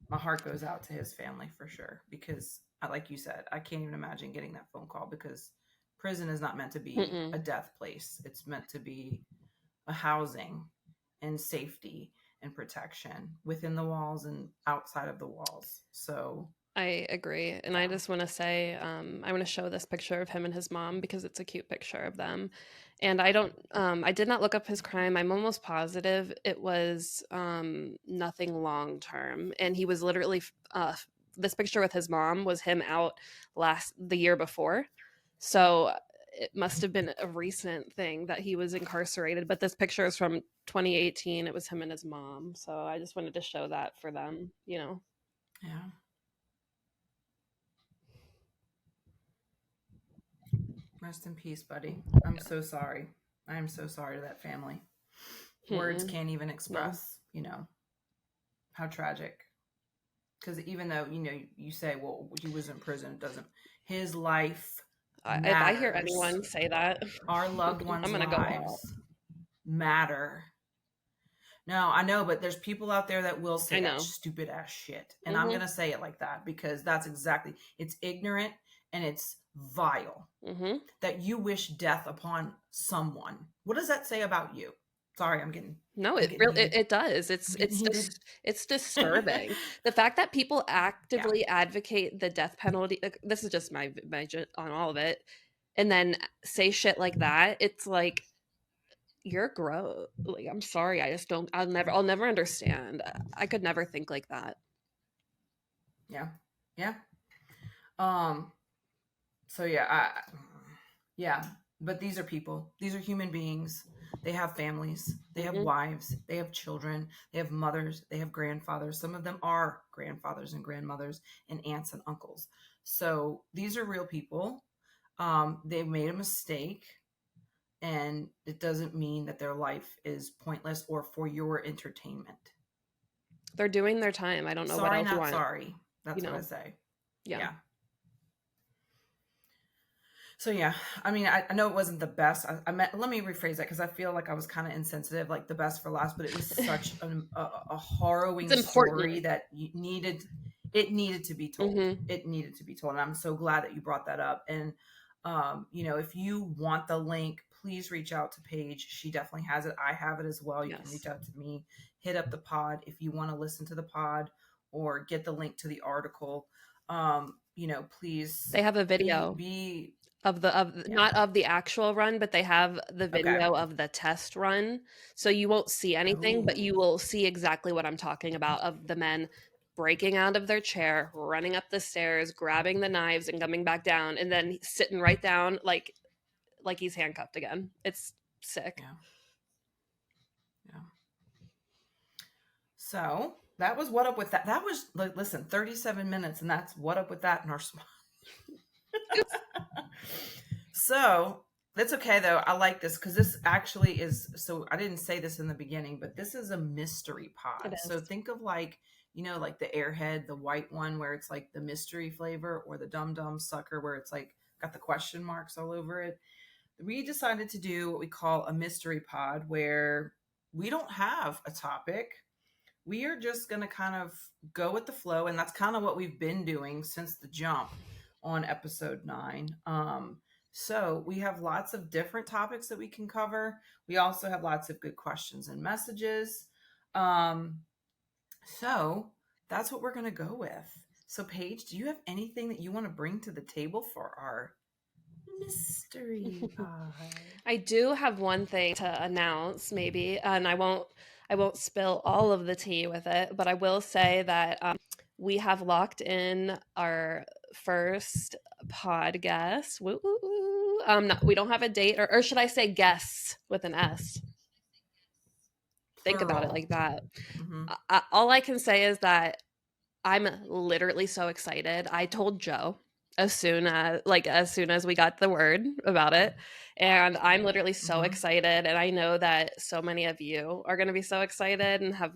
my heart goes out to his family for sure, because like you said, I can't even imagine getting that phone call, because prison is not meant to be a Mm-mm. death place. It's meant to be a housing and safety and protection within the walls and outside of the walls. So I agree. And I yeah. just want to say, I want to show this picture of him and his mom because it's a cute picture of them. And I did not look up his crime. I'm almost positive it was nothing long term. And he was literally, this picture with his mom was him out the year before. So it must have been a recent thing that he was incarcerated. But this picture is from 2018. It was him and his mom. So I just wanted to show that for them, you know. Yeah. Rest in peace, buddy. I'm so sorry. I am so sorry to that family. Words Mm-mm. can't even No. express, how tragic. Because even though, you say, well, he was in prison, it doesn't. His life If I hear matters. anyone say that, Our loved I'm ones' gonna go off. lives matter. No, I know, but there's people out there that will I say that know. stupid ass shit. And I'm going Mm-hmm. to say it like that because that's exactly, it's ignorant and it's vile Mm-hmm. that you wish death upon someone. What does that say about you? Sorry, No, I'm it getting really heated. it does. I'm getting heated. It's disturbing. The fact that people Yeah. actively advocate the death penalty. This is just on all of it, and then say shit like that. It's like you're gross. Like I'm sorry, I just don't. I'll never understand. I could never think like that. Yeah. Yeah. Um, so yeah, but these are people. These are human beings. They have families, they have Hmm. wives, they have children, they have mothers, they have grandfathers. Some of them are grandfathers and grandmothers and aunts and uncles. So these are real people. They've made a mistake, and it doesn't mean that their life is pointless or for your entertainment. They're doing their time. I don't know what Sorry, else you not want. sorry. You That's what I know. say. Yeah. Yeah. So yeah, I know it wasn't the best. I meant, let me rephrase that because I feel like I was kind of insensitive, like the best for last. But it was such a It's harrowing story important. that it needed to be told. Hmm. It needed to be told, and I'm so glad that you brought that up. And if you want the link, please reach out to Paige. She definitely has it. I have it as well. You can Yes. reach out to me. Hit up the pod if you want to listen to the pod or get the link to the article. Please They have a be video be of yeah. not of the actual run, but they have the Okay. video of the test run. So you won't see anything, but Oh, you will see exactly what I'm talking about of the men breaking out of their chair, running up the stairs, grabbing the knives and coming back down and then sitting right down like he's handcuffed again. It's sick. yeah. Yeah. So that was what up with that. That was like, listen, 37 minutes, and that's what up with that in our spot. So that's okay though. I like this because this actually is. So I didn't say this in the beginning, but this is a mystery It pod. So is. think of like, like the Airhead, the white one where it's like the mystery flavor, or the Dum Dum Sucker where it's like got the question marks all over it. We decided to do what we call a mystery pod where we don't have a topic. We are just going to kind of go with the flow. And that's kind of what we've been doing since the jump on episode 9. So we have lots of different topics that we can cover. We also have lots of good questions and messages. Um, so that's what we're going to go with. So, Paige, do you have anything that you want to bring to the table for our mystery pod? I do have one thing to announce, maybe, and I won't spill all of the tea with it, but I will say that we have locked in our first pod guest. Woo, woo, woo. We don't have a date, or should I say guests with an S? Think about it Plural. like that. Mm-hmm. All I can say is that I'm literally so excited. I told Joe as soon as we got the word about it, and I'm literally so Mm-hmm. excited, and I know that so many of you are going to be so excited and have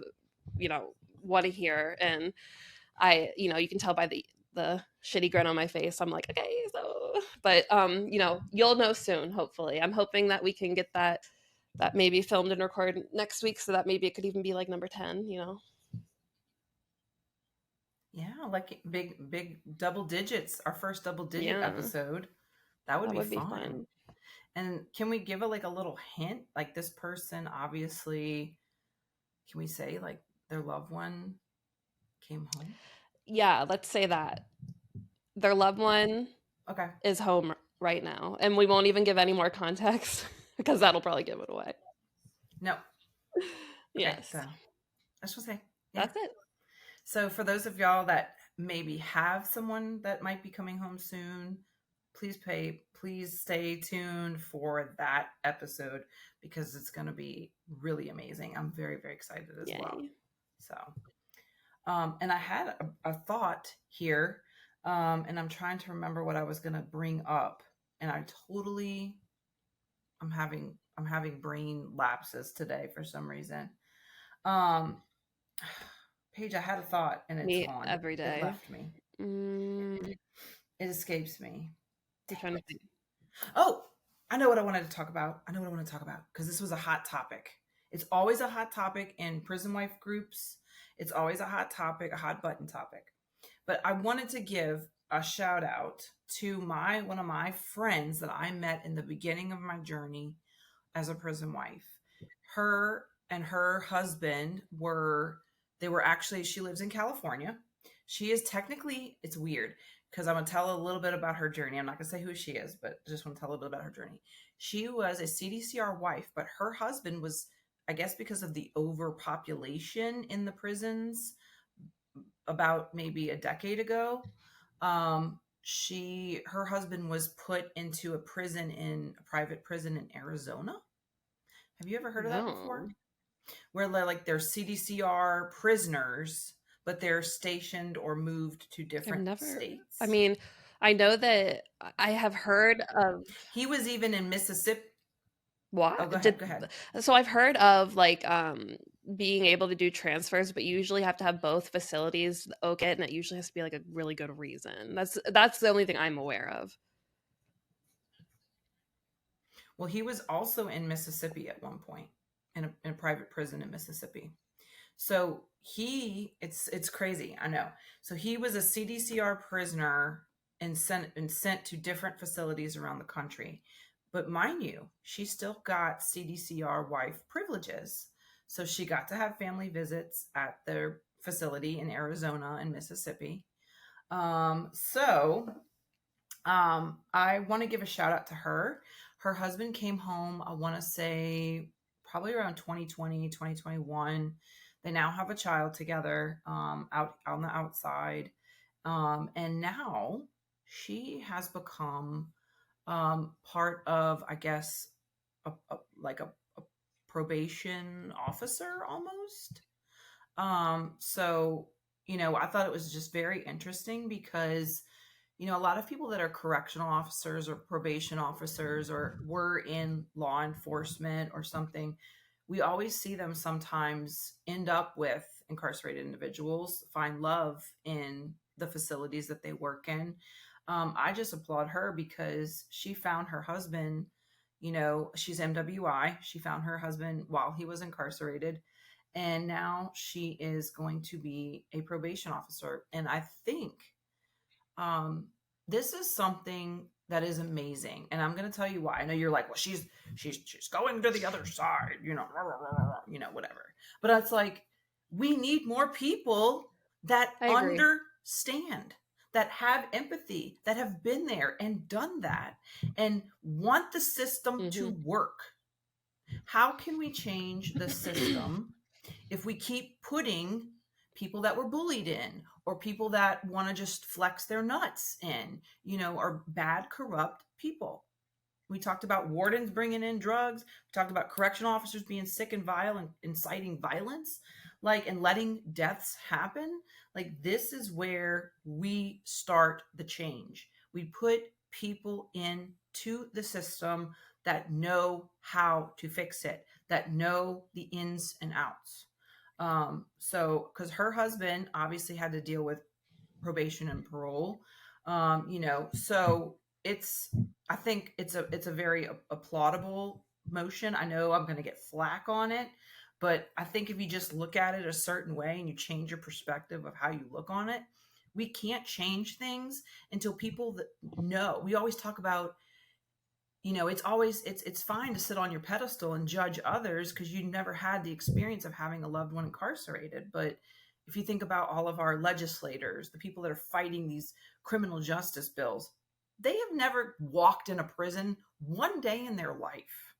want to hear. And you can tell by the shitty grin on my face. I'm like, okay, so, but you'll know soon. Hopefully, I'm hoping that we can get that maybe filmed and recorded next week, so that maybe it could even be like number 10. Yeah, like big double digits, our first double digit Yeah, episode. That would that be would be fun. fun. And can we give a little hint? Like this person obviously, can we say like their loved one came home? Yeah, let's say that their loved one Okay. is home right now, and we won't even give any more context because that'll probably give it away. No. Okay, Yes, so that's what I say. Yeah. that's it. So for those of y'all that maybe have someone that might be coming home soon, please stay tuned for that episode because it's going to be really amazing. I'm very, very excited as well. Yay. So, and I had a thought here, and I'm trying to remember what I was going to bring up, and I'm having brain lapses today for some reason. Um, Paige, I had a thought and it's Me gone. every It day. left me. Mm, It escapes me. I'm Dang trying to it. think. Oh, I know what I wanted to talk about. I know what I want to talk about because this was a hot topic. It's always a hot topic in prison wife groups. It's always a hot topic, a hot button topic. But I wanted to give a shout out to my one of my friends that I met in the beginning of my journey as a prison wife. Her and her husband were actually, she lives in California. She is technically, it's weird because I'm going to tell a little bit about her journey. I'm not going to say who she is, but I just want to tell a little bit about her journey. She was a CDCR wife, but her husband was, I guess, because of the overpopulation in the prisons about maybe a decade ago. Her husband was put into a private prison in Arizona. Have you ever heard of that before? No, Where they're CDCR prisoners, but they're stationed or moved to I've different never. I states. mean, I know that I have heard of He was even in Mississippi. Oh, what go ahead. did. Go ahead. So I've heard of like being able to do transfers, but you usually have to have both facilities okay, and it usually has to be like a really good reason. That's the only thing I'm aware of. Well, he was also in Mississippi at one point in a private prison in Mississippi. So it's crazy, I know. So he was a CDCR prisoner and sent to different facilities around the country. But mind you, she still got CDCR wife privileges. So she got to have family visits at their facility in Arizona and Mississippi. I want to give a shout out to her. Her husband came home, I want to say probably around 2020, 2021. They now have a child together, out on the outside. And now she has become, part of, I guess, like a probation officer almost. So, I thought it was just very interesting because, a lot of people that are correctional officers or probation officers or were in law enforcement or something, we always see them sometimes end up with incarcerated individuals, find love in the facilities that they work in. I just applaud her because she found her husband. She's MWI. She found her husband while he was incarcerated, and now she is going to be a probation officer. And I think, um, this is something that is amazing, and I'm going to tell you why. I know you're like, well, she's going to the other side, whatever. But it's like we need more people that I agree. understand, that have empathy, that have been there and done that, and want the system to Hmm. work. How can we change the system if we keep putting people that were bullied in, or people that want to just flex their nuts in, or bad, corrupt people? We talked about wardens bringing in drugs. We talked about correctional officers being sick and violent, inciting violence, and letting deaths happen. This is where we start the change. We put people into the system that know how to fix it, that know the ins and outs. Because her husband obviously had to deal with probation and parole, so it's I think it's a very applaudable motion. I know I'm going to get flack on it, but I think if you just look at it a certain way and you change your perspective of how you look on it, we can't change things until people that know. We always talk about, it's fine to sit on your pedestal and judge others because you never had the experience of having a loved one incarcerated. But if you think about all of our legislators, the people that are fighting these criminal justice bills, they have never walked in a prison one day in their life.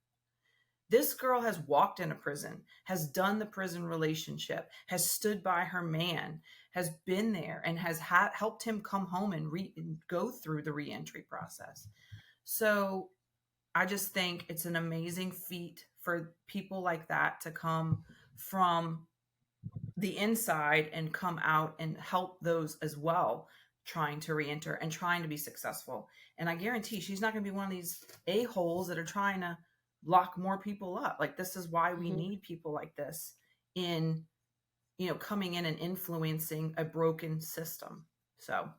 This girl has walked in a prison, has done the prison relationship, has stood by her man, has been there, and has helped him come home and go through the reentry process. So I just think it's an amazing feat for people like that to come from the inside and come out and help those as well trying to re-enter and trying to be successful. And I guarantee she's not going to be one of these a-holes that are trying to lock more people up. Like, this is why we Mhm. need people like this in, coming in and influencing a broken system. So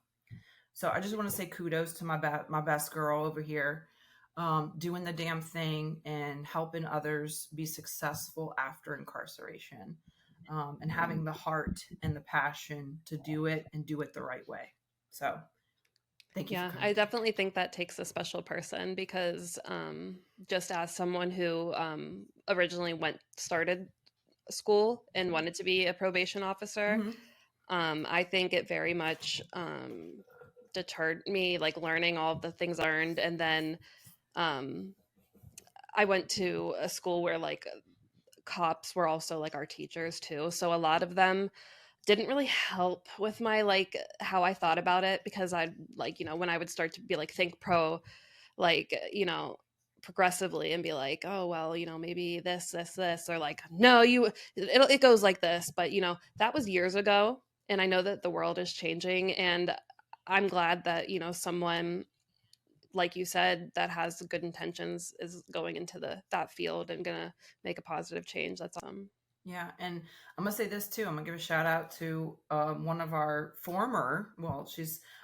I just want to say kudos to my best girl over here, doing the damn thing and helping others be successful after incarceration, and having the heart and the passion to do it and do it the right way. So thank you for Yeah, coming I through. definitely think that takes a special person because just as someone who originally started school and wanted to be a probation officer, Mm-hmm. I think it very much deterred me, like learning all of the things I learned. And then um, I went to a school where like cops were also like our teachers too. So a lot of them didn't really help with my like how I thought about it because I'd like, when I would start to be like think pro, like, progressively and be like, oh, well, maybe this, or like, no, it goes like this. But, that was years ago. And I know that the world is changing. And I'm glad that, someone like you said that has good intentions is going into that field and gonna make a positive change. That's awesome. Yeah, and I'm gonna say this too. I'm gonna give a shout out to one of our former. Well,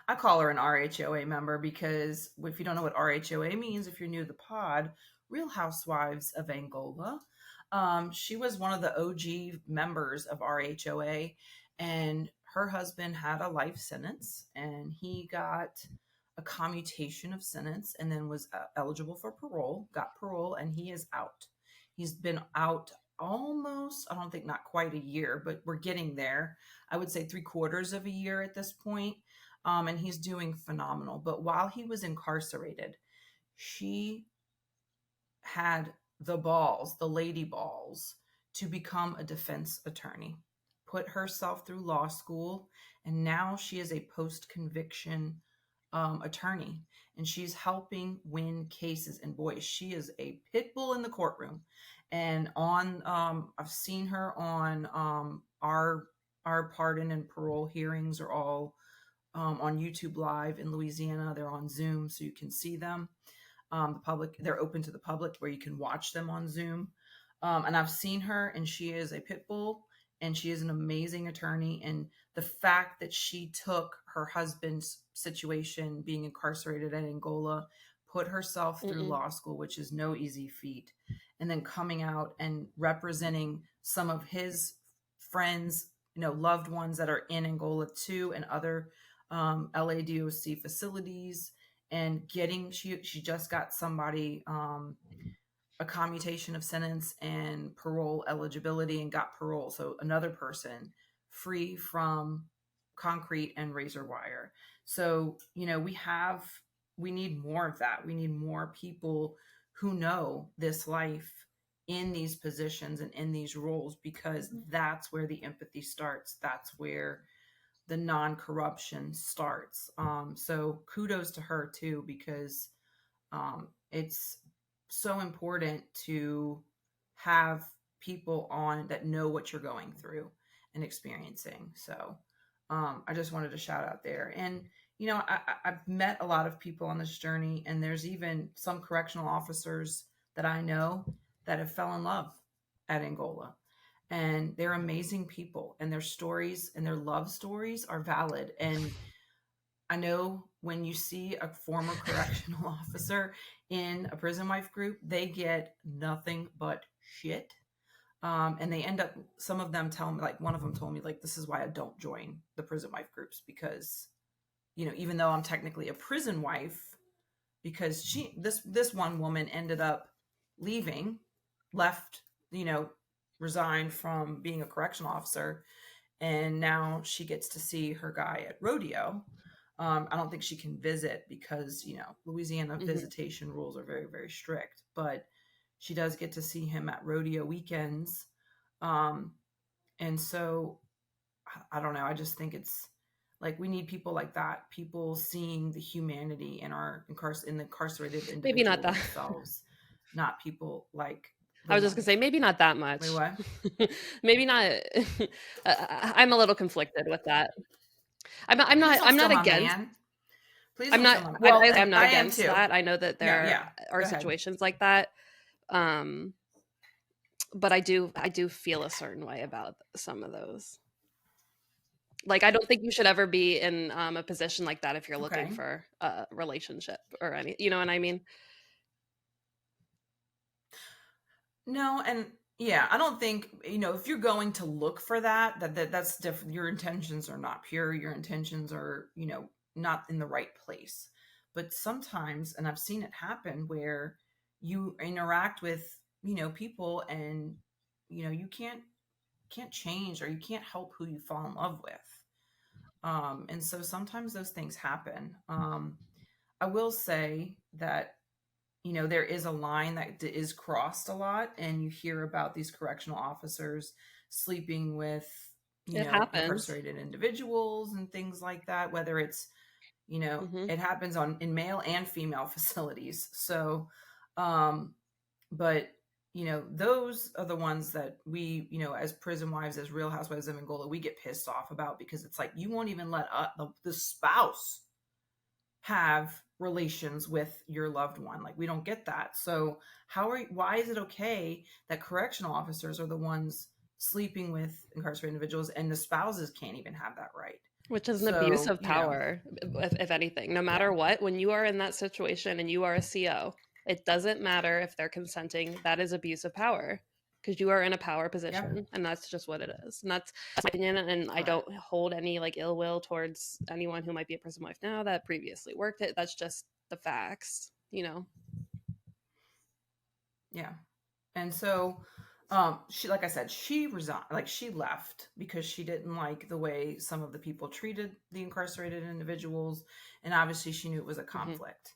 I call her an RHOA member because if you don't know what RHOA means, if you're new to the pod, Real Housewives of Angola. She was one of the OG members of RHOA, and her husband had a life sentence, and he got a commutation of sentence, and then was eligible for parole. Got parole, and he is out. He's been out almost, I don't think not quite a year, but we're getting there. I would say 3/4 of a year at this point. And he's doing phenomenal. But while he was incarcerated, she had the balls, the lady balls, to become a defense attorney, put herself through law school, and now she is a post conviction attorney, and she's helping win cases. And boy, she is a pit bull in the courtroom. And I've seen her on our pardon and parole hearings are all on YouTube Live in Louisiana. They're on Zoom, so you can see them. The public, they're open to the public where you can watch them on Zoom. And I've seen her, and she is a pit bull, and she is an amazing attorney. And the fact that she took her husband's situation, being incarcerated in Angola, put herself through Mm-mm. law school, which is no easy feat, and then coming out and representing some of his friends, loved ones that are in Angola too, and other LADOC facilities, and getting she just got somebody a commutation of sentence and parole eligibility, and got parole. So another person free from concrete and razor wire. So, we need more of that. We need more people who know this life in these positions and in these roles, because that's where the empathy starts. That's where the non-corruption starts. So kudos to her too, because it's so important to have people on that know what you're going through and experiencing. So I just wanted to shout out there. And I've met a lot of people on this journey, and there's even some correctional officers that I know that have fell in love at Angola, and they're amazing people, and their stories and their love stories are valid. And I know when you see a former correctional officer in a prison wife group, they get nothing but shit. And they end up, some of them tell me, like one of them told me, like, this is why I don't join the prison wife groups, because, even though I'm technically a prison wife, because this one woman ended up leaving, left, you know, resigned from being a correctional officer, and now she gets to see her guy at rodeo. I don't think she can visit because Louisiana Mm-hmm. visitation rules are very, very strict, but she does get to see him at rodeo weekends. Um, and so I don't know. I just think it's Like we need people like that, people seeing the humanity in in the incarcerated Maybe not individual that. themselves, not people like I the was just gonna ones. say maybe not that Wait, much. what? Maybe not. I'm a little conflicted with that. I'm not. I'm Please not. don't I'm steal not my against. man. Please I'm don't not. steal my. I, Well, I'm and not I am against too. that. I know that Yeah, there yeah. are Go ahead. situations like that. Um, but I do feel a certain way about some of those. Like, I don't think you should ever be in a position like that if you're looking Okay. for a relationship or any. You know what I mean? No, and yeah, I don't think, if you're going to look for that's different. Your intentions are not pure. Your intentions are, not in the right place. But sometimes, and I've seen it happen where you interact with, people and, you can't change or you can't help who you fall in love with. And so sometimes those things happen. I will say that there is a line that is crossed a lot, and you hear about these correctional officers sleeping with, It happens. incarcerated individuals and things like that, whether it's, Hmm. it happens in male and female facilities. So, um, but, those are the ones that we, as prison wives, as Real Housewives of Angola, we get pissed off about because it's like, you won't even let the spouse have relations with your loved one. Like we don't get that. So why is it okay that correctional officers are the ones sleeping with incarcerated individuals and the spouses can't even have that right? Which is an abuse So, of power, if anything. No yeah. matter what, when you are in that situation and you are a CO, it doesn't matter if they're consenting. That is abuse of power because you are in a power Yeah. position, and that's just what it is. And that's my opinion. And I Correct. don't hold any like ill will towards anyone who might be a prison wife now that previously worked it. That's just the facts, you know. Yeah. And so she, like I said, she resigned, like she left because she didn't like the way some of the people treated the incarcerated individuals, and obviously she knew it was a Hmm. conflict.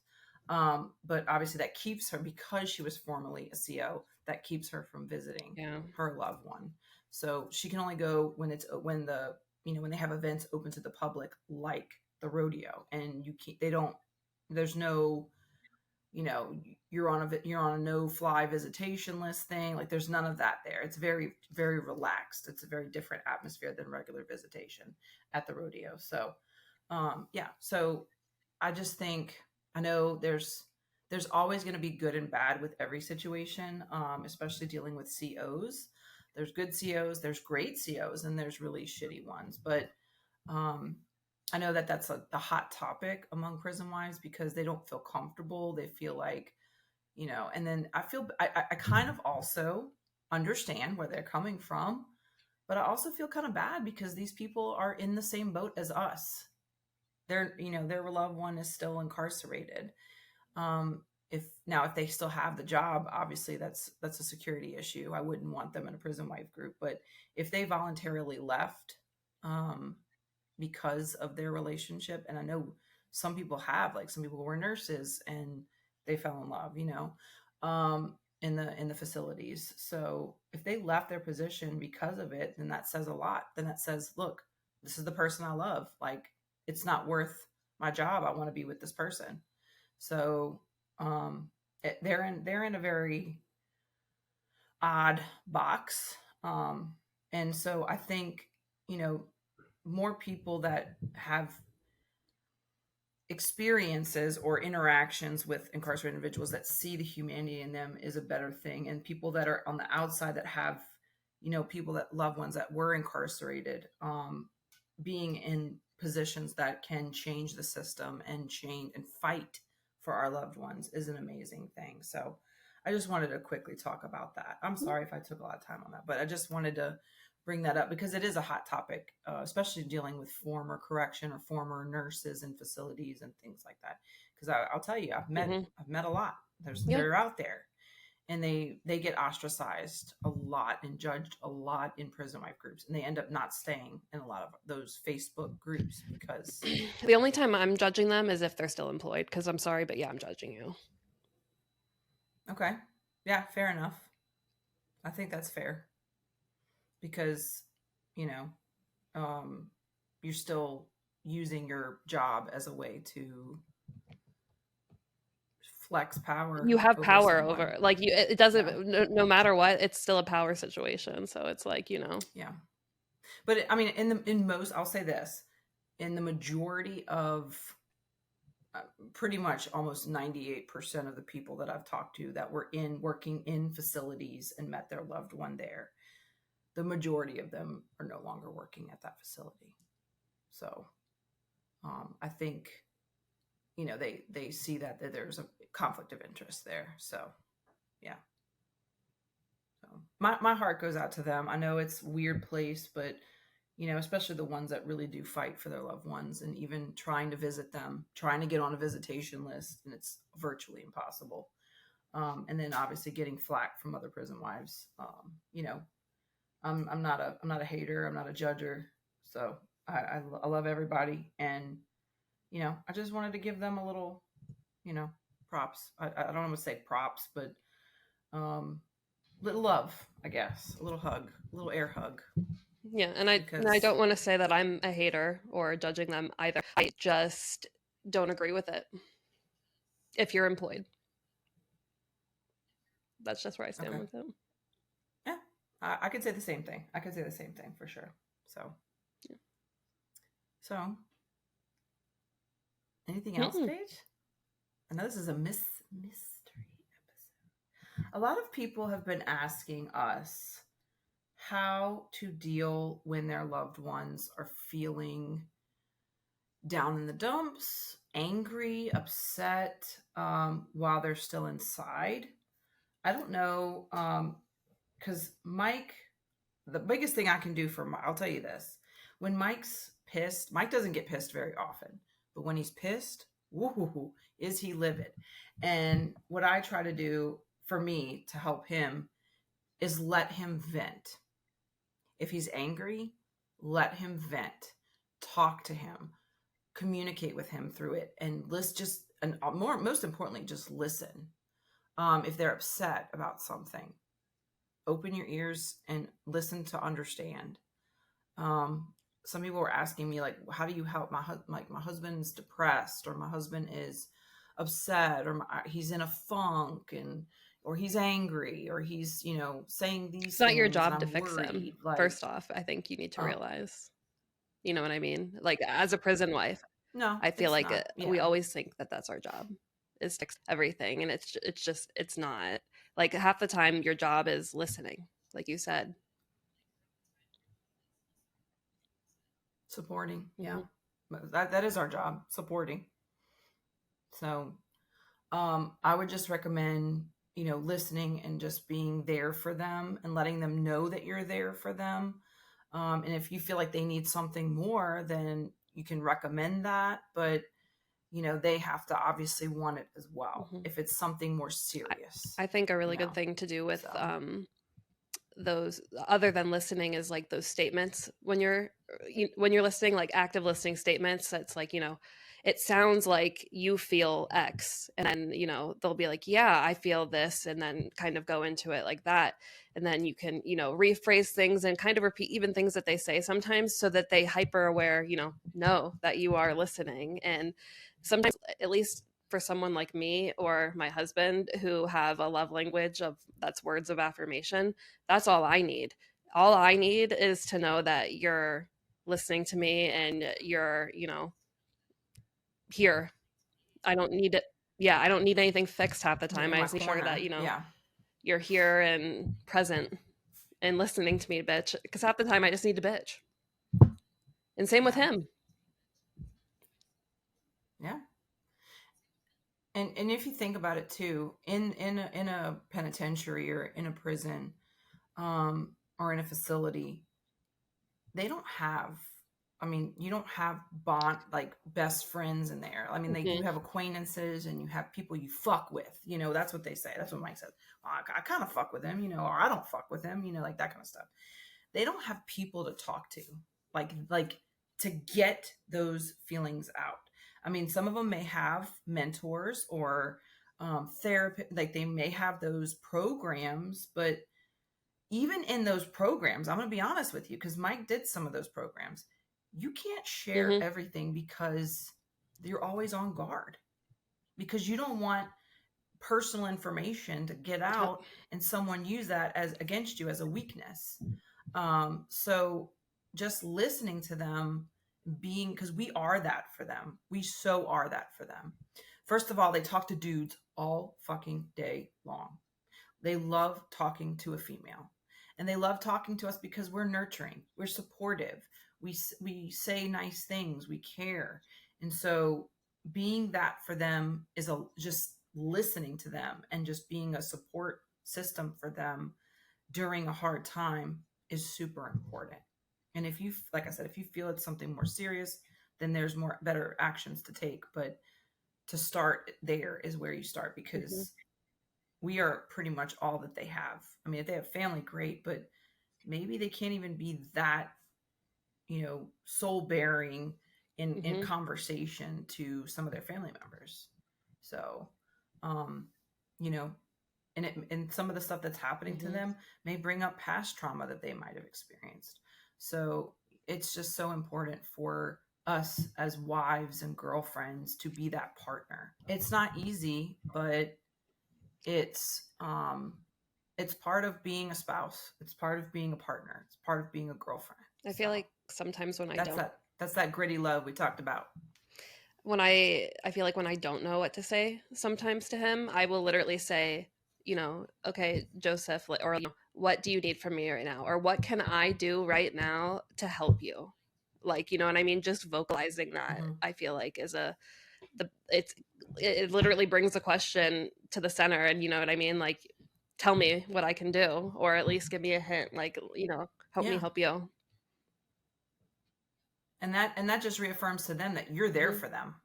But obviously that keeps her, because she was formerly a CO, that keeps her from visiting Yeah. her loved one. So she can only go when they have events open to the public, like the rodeo, and you can't, they don't, there's no, you know you're on a no fly visitation list thing. Like there's none of that there. It's very, very relaxed. It's a very different atmosphere than regular visitation at the rodeo. So yeah, so I just think, I know there's always going to be good and bad with every situation, especially dealing with COs. There's good COs, there's great COs, and there's really shitty ones. But um, I know that that's a hot topic among prison wives because they don't feel comfortable. They feel like, and then I kind of also understand where they're coming from, but I also feel kind of bad because these people are in the same boat as us. Their loved one is still incarcerated. If they still have the job, obviously that's a security issue. I wouldn't want them in a prison wife group, but if they voluntarily left, um, because of their relationship, and I know some people have, like some people were nurses and they fell in love, in the facilities. So if they left their position because of it, then that says a lot. Then that says, look, this is the person I love. Like it's not worth my job. I want to be with this person. So they're in a very odd box. And so I think, you know, more people that have experiences or interactions with incarcerated individuals that see the humanity in them is a better thing. And people that are on the outside that have, people that loved ones that were incarcerated, being in positions that can change the system and change and fight for our loved ones is an amazing thing. So I just wanted to quickly talk about that. I'm sorry if I took a lot of time on that, but I just wanted to bring that up because it is a hot topic, especially dealing with former correction or former nurses in facilities and things like that. Because I'll tell you, Hmm. I've met a lot. Yeah. They're out there, and they get ostracized a lot and judged a lot in prison wife groups, and they end up not staying in a lot of those Facebook groups because, The only time I'm judging them is if they're still employed. Because I'm sorry, but yeah, I'm judging you. okay, yeah, fair enough. I think that's fair because, you know, um, you're still using your job as a way to flex power You have over power someone. over, like, you it Yeah. doesn't, no matter what, it's still a power situation, so it's like, Yeah. But I mean, in most, I'll say this, in the majority of uh, pretty much almost 98% of the people that I've talked to that were in working in facilities and met their loved one there, the majority of them are no longer working at that facility. So I think, they see that there's a conflict of interest there. So yeah. So my heart goes out to them. I know it's a weird place, but especially the ones that really do fight for their loved ones, and even trying to visit them, trying to get on a visitation list, and it's virtually impossible. And then obviously getting flack from other prison wives. I'm not a hater. I'm not a judger. So I love everybody, and I just wanted to give them a little, props. I don't want to say props, but um, little love, I guess, a little hug, a little air hug, Yeah, and I because don't wanna say that I'm a hater or judging them either. I just don't agree with it if you're employed. That's just where I stand okay, with it. yeah, I could say the same thing. I could say the same thing for sure. So anything else, Mm-mm. Paige? I know this is a mystery episode. A lot of people have been asking us how to deal when their loved ones are feeling down in the dumps, angry, upset, while they're still inside. I don't know, because Mike, the biggest thing I can do for Mike, I'll tell you this: when Mike's pissed, Mike doesn't get pissed very often, but when he's pissed, woohoo, is he livid? And what I try to do for me to help him is let him vent. If he's angry, let him vent. Talk to him, communicate with him through it, and let's just, and most importantly, just listen. If they're upset about something, open your ears and listen to understand. um some people were asking me, like, how do you help like my husband's depressed, or my husband is upset, or he's in a funk, and or he's angry, or he's saying these It's not your things, and job to I'm fix them. worried, like, First off, I think you need to um realize, you know what I mean? Like, as a prison wife, no, I feel it's like not. we Yeah. always think that that's our job, is to fix everything, and it's just it's not. Like, half the time your job is listening, like you said. Supporting, yeah. Mhm. But that is our job, supporting. So I would just recommend, listening and just being there for them and letting them know that you're there for them. And if you feel like they need something more, then you can recommend that. But, they have to obviously want it as well Mhm. if it's something more I serious, I think a you really good know. thing to do with, So, those, other than listening, is like those statements when you're listening, like active listening statements. That's like, it sounds like you feel X, and then they'll be like, yeah, I feel this, and then kind of go into it like that, and then you can rephrase things and kind of repeat even things that they say sometimes, so that they hyper aware, know that you are listening. And sometimes, at least for someone like me or my husband, who have a love language of that's words of affirmation, that's all I need. All I need is to know that you're listening to me and you're, here. I don't need it. Yeah, I don't need anything fixed half the you're time. in I my just need sure that, corner. Yeah. you're here and present and listening to me, bitch. Because half the time I just need to bitch. And same with Yeah. him. Yeah. And if you think about it too, in a penitentiary or in a prison, or in a facility, they don't have, I mean, you don't have bond, like, best friends in there. I mean, you Mhm. have acquaintances, and you have people you fuck with. That's what they say. That's what Mike says. "Oh, I kind of fuck with him, or I don't fuck with him, like that kind of stuff. They don't have people to talk to, like to get those feelings out. I mean, some of them may have mentors or therapy, like they may have those programs, but even in those programs, I'm going to be honest with you, because Mike did some of those programs. you can't share Mhm. everything because you're always on guard, because you don't want personal information to get Yep. out and someone use that as against you as a weakness. So just listening to them, being, because we are that for them. We so are that for them. First of all, they talk to dudes all fucking day long. They love talking to a female, and they love talking to us because we're nurturing, we're supportive, we say nice things, we care. And so being that for them is a just listening to them and just being a support system for them during a hard time is super important. And if you, like I said, if you feel it's something more serious, then there's more better actions to take. But to start there is where you start, Mhm. because we are pretty much all that they have. I mean, if they have family, great, but maybe they can't even be that, soul bearing in Mhm. conversation to some of their family members. So, um, you know, and some of the stuff that's happening to Mhm. them may bring up past trauma that they might have experienced. So it's just so important for us as wives and girlfriends to be that partner. It's not easy, but it's um it's part of being a spouse, it's part of being a partner, it's part of being a girlfriend. I So feel like sometimes when I that's don't that gritty love we talked about. I feel like when I don't know what to say sometimes to him, I will literally say, okay, Joseph, or what do you need from me right now? Or what can I do right now to help you? Like, you know what I mean? Just vocalizing that, Mm-hmm. I feel like is it literally brings the question to the center, and you know what I mean? Like, tell me what I can do, or at least give me a hint, like, help me Yeah, help you. and that just reaffirms to them that you're there Hmm. for them.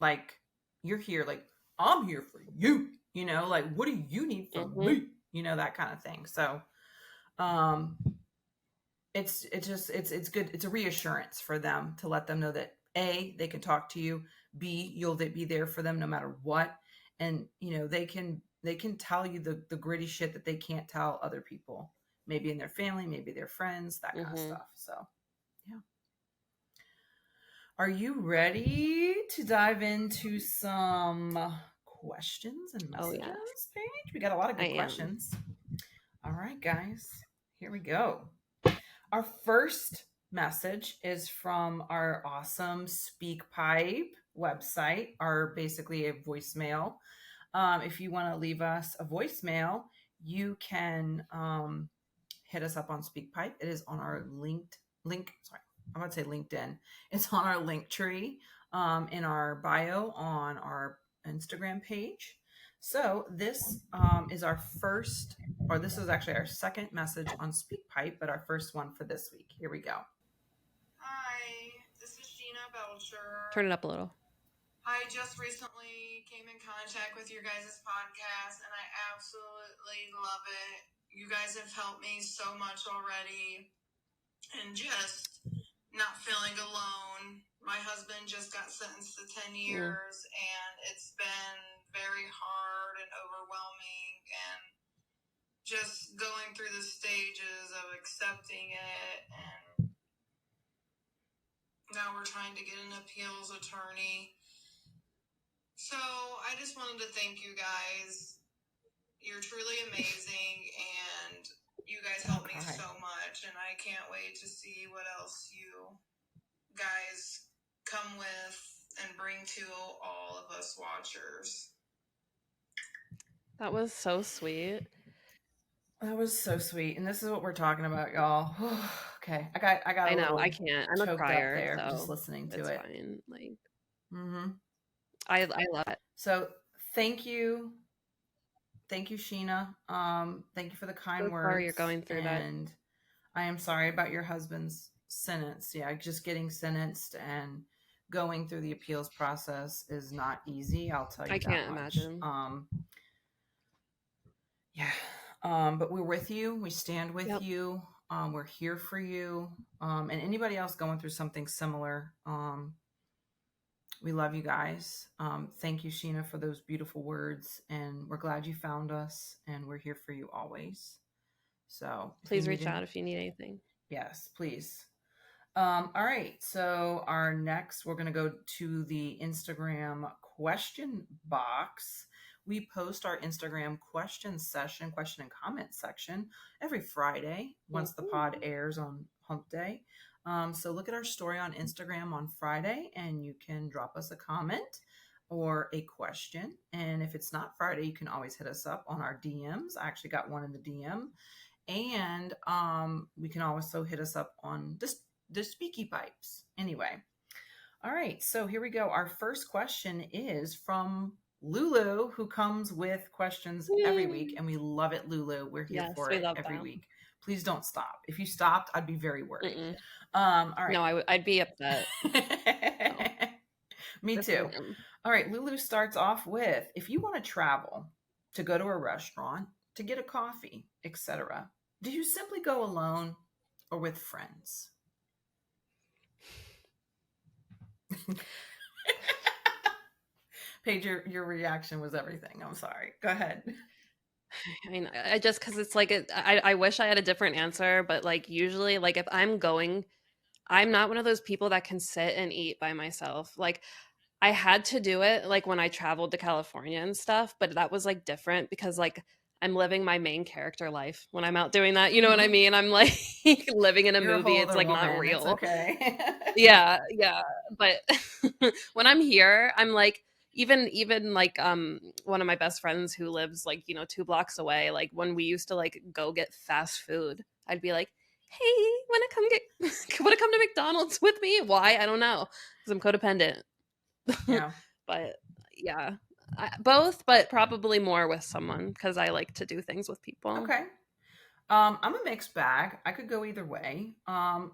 Like, you're here, like, I'm here for you, like, what do you need from Hmm. me, that kind of thing. So um it's just it's good. It's a reassurance for them to let them know that A, they can talk to you, B, you'll be there for them no matter what. And they can tell you the gritty shit that they can't tell other people, maybe in their family, maybe their friends, that kind of Hmm. stuff. So yeah. Are you ready to dive into some questions and Oh yeah, messages, Paige? We got a lot of I good am. questions. All right, guys, here we go. Our first message is from our awesome SpeakPipe website, our basically a voicemail. If you want to leave us a voicemail, you can hit us up on SpeakPipe. It is on our link. Sorry, I'm about to say LinkedIn. It's on our link tree in our bio on our Instagram page. So this is our first, or this is actually our second message on SpeakPipe, but our first one for this week. Here we go. Hi, this is Gina Turn Belcher. it up a little. I just recently came in contact with your guys' podcast, and I absolutely love it. You guys have helped me so much already, and just not feeling alone. My husband just got sentenced to 10 Mm. years, and it's been very hard and overwhelming, and just going through the stages of accepting it. And now we're trying to get an appeals attorney. So I just wanted to thank you guys. You're truly amazing, and you guys help me so much, and I can't wait to see what else you guys come with and bring to all of us watchers. That was so sweet. That was so sweet, and this is what we're talking about, y'all. Okay, I got I a know, I little can't. I'm a choked up crier, there just so listening to it's it. fine. Like, Mm-hmm. I love it. So thank you, Sheena. Thank you for the So kind sorry you're words, going through that. and I am sorry about your husband's sentence. Yeah, just getting sentenced and going through the appeals process is not easy. I'll tell I you that can't much. imagine. Yeah. But we're with you. We stand with Yep. you. We're here for you. And anybody else going through something similar. We love you guys. Thank you, Sheena, for those beautiful words. And we're glad you found us. And we're here for you always. So if you Please need reach any, out if you need anything. yes, please. All right. So our next, we're going to go to the Instagram question box. We post our Instagram question and comment section every Friday once the pod Mhm. airs on Hump Day. So look at our story on Instagram on Friday, and you can drop us a comment or a question. And if it's not Friday, you can always hit us up on our DMs. I actually got one in the DM, and we can also hit us up on the speaky pipes. Anyway, all right, so here we go. Our first question is from Lulu, who comes with questions every week, Yay. and we love it. Lulu, we're here Yes, for we it love every that. week. Please don't stop. If you stopped, I'd be very worried. Mm-mm. All right. No, I'd be upset. So Me this is too. good. All right, Lulu starts off with, if you want to travel to go to a restaurant, to get a coffee, etc., do you simply go alone or with friends? Paige, your reaction was everything. I'm sorry. Go ahead. I mean, I just because it's like I wish I had a different answer, but like usually, like if I'm going, I'm not one of those people that can sit and eat by myself. Like I had to do it like when I traveled to California and stuff, but that was like different because like I'm living my main character life when I'm out doing that. You know what I mean? I'm like living in a You're a movie. whole It's other like not woman. It's real. okay. Yeah, yeah. But when I'm here, I'm like even like one of my best friends who lives like, 2 blocks away, like when we used to like go get fast food, I'd be like, "Hey, wanna come get wanna come to McDonald's with me?" Why? I don't know. Cuz I'm codependent. Yeah. But yeah, both, but probably more with someone cuz I like to do things with people. Okay. I'm a mixed bag. I could go either way.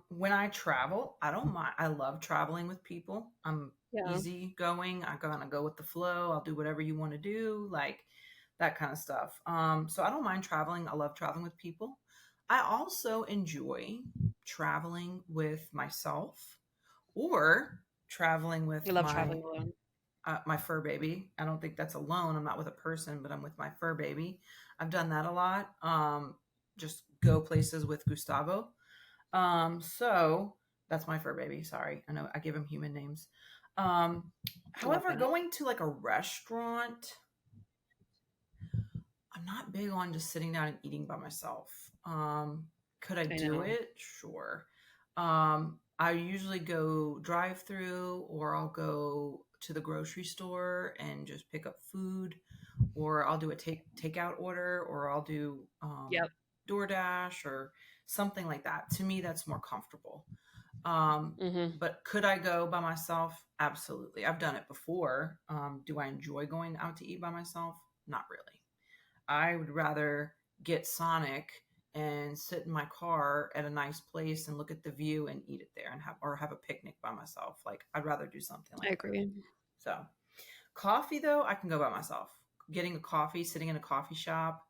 When I travel, I don't mind. I love traveling with people. I'm Yeah. easy going. I'm gonna go with the flow. I'll do whatever you want to do, like that kind of stuff. So I don't mind traveling. I love traveling with people. I also enjoy traveling with myself or traveling I with love traveling alone. my fur baby. I don't think that's alone. I'm not with a person, but I'm with my fur baby. I've done that a lot. Just go places with Gustavo. So that's my fur baby. Sorry, I know I give him human names. Um, I love However, that. going to like a restaurant, I'm not big on just sitting down and eating by myself. Could I I do know. it? Sure. I usually go drive through or I'll go to the grocery store and just pick up food, or I'll do a takeout order, or I'll do Yep. DoorDash or something like that. To me, that's more comfortable. Um, Mhm. but could I go by myself? Absolutely. I've done it before. Do I enjoy going out to eat by myself? Not really. I would rather get Sonic and sit in my car at a nice place and look at the view and eat it there and have a picnic by myself. Like I'd rather do something I like that. agree. So, coffee though, I can go by myself. Getting a coffee, sitting in a coffee shop,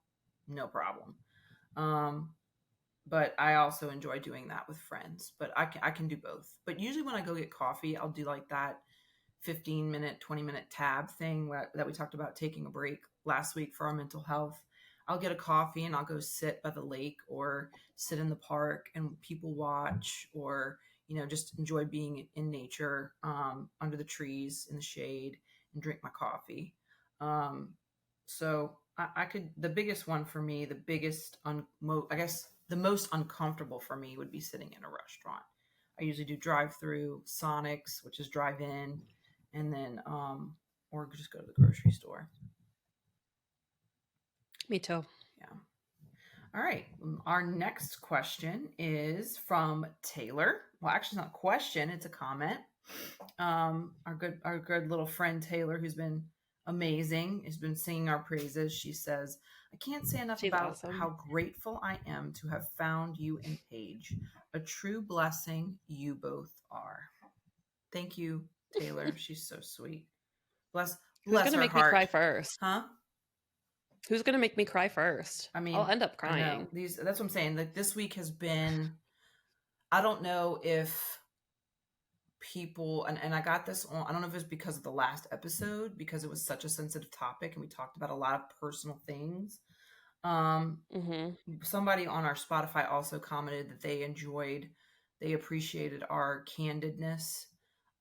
no problem. Um, but I also enjoy doing that with friends. But I can do both. But usually when I go get coffee, I'll do like that 15-minute, 20-minute tab thing that we talked about, taking a break last week for our mental health. I'll get a coffee and I'll go sit by the lake or sit in the park and people watch, or just enjoy being in nature, under the trees in the shade, and drink my coffee. So I could, the biggest one for me, the biggest I guess the most uncomfortable for me would be sitting in a restaurant. I usually do drive through Sonics, which is drive in, and then or just go to the grocery store. Me too. Yeah. All right. Our next question is from Taylor. Well, actually, it's not a question; it's a comment. Our good little friend Taylor, who's been amazing, has been singing our praises. She says, "I can't say enough She's about awesome. how grateful I am to have found you in Paige. A true blessing you both are." Thank you, Taylor. She's so sweet. Bless Who's bless gonna her make me cry heart. first? Huh? Who's gonna make me cry first? I I'll mean, end up I know crying. these. That's what I'm saying. Like this week has been. I don't know if people, and I got this on. I don't know if it's because of the last episode, because it was such a sensitive topic and we talked about a lot of personal things. Um, Mhm. Somebody on our Spotify also commented that they enjoyed they appreciated our candidness,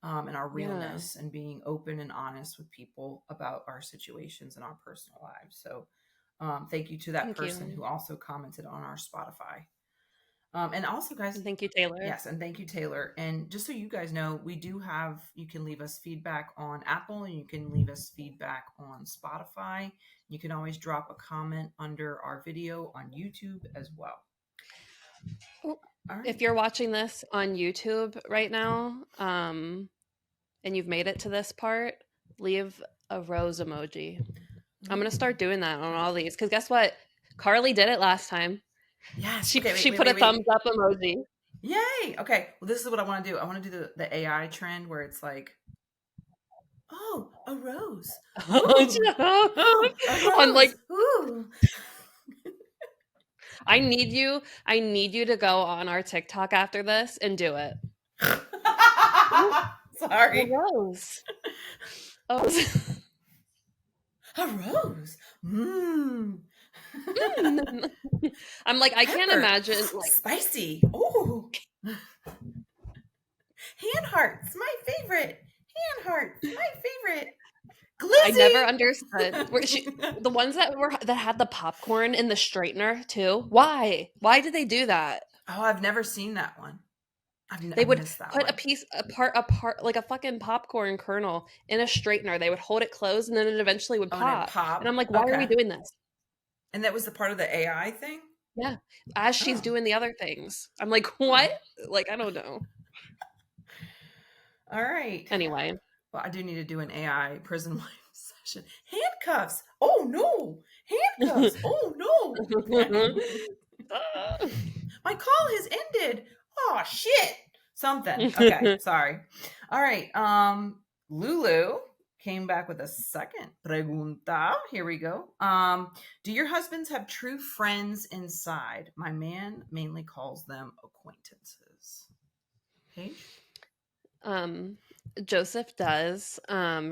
and our Yeah. realness, and being open and honest with people about our situations and our personal lives. So, thank you to that Thank person who you. also commented on our Spotify. And also, guys, And thank you, Taylor. yes, and thank you, Taylor. And just so you guys know, we do have, you can leave us feedback on Apple, and you can leave us feedback on Spotify. You can always drop a comment under our video on YouTube as well. All If right. you're watching this on YouTube right now, and you've made it to this part, leave a rose emoji. I'm gonna Ooh. start doing that on all these because guess what? Carly did it last time. Yes. She Okay. Wait. she Wait. put a Wait. Wait. thumbs up emoji. Yay. Okay. Well, this is what I want to do. I want to do the AI trend where it's like, oh, a rose. Ooh. Oh, a On like, rose. Ooh. I need you to go on our TikTok after this and do it. Ooh, a Sorry. rose. Oh. A rose. Mmm. Mm. I'm like, I can't Pepper. imagine like Spicy. Ooh. Hand hearts. My favorite. Hand hearts. My favorite. I never Glizzy. understood where the ones that had the popcorn in the straightener too. Why? Why did they do that? Oh, I've never seen that one. They I've would missed that put one. a part like a fucking popcorn kernel in a straightener. They would hold it closed and then it eventually would Oh, and it pop. And I'm pop. like, why are we Okay. doing this? And that was the part of the AI thing? Yeah. As she's Oh. doing the other things. I'm like, Oh. what? Like, I don't know. All right. Anyway. Well, I do need to do an AI prison life session. Handcuffs. Oh no. Handcuffs. Oh no. My call has ended. Oh shit. Something. Okay, sorry. All right. Lulu came back with a second pregunta. Here we go. Do your husbands have true friends inside? My man mainly calls them acquaintances. Paige? Um, Joseph does.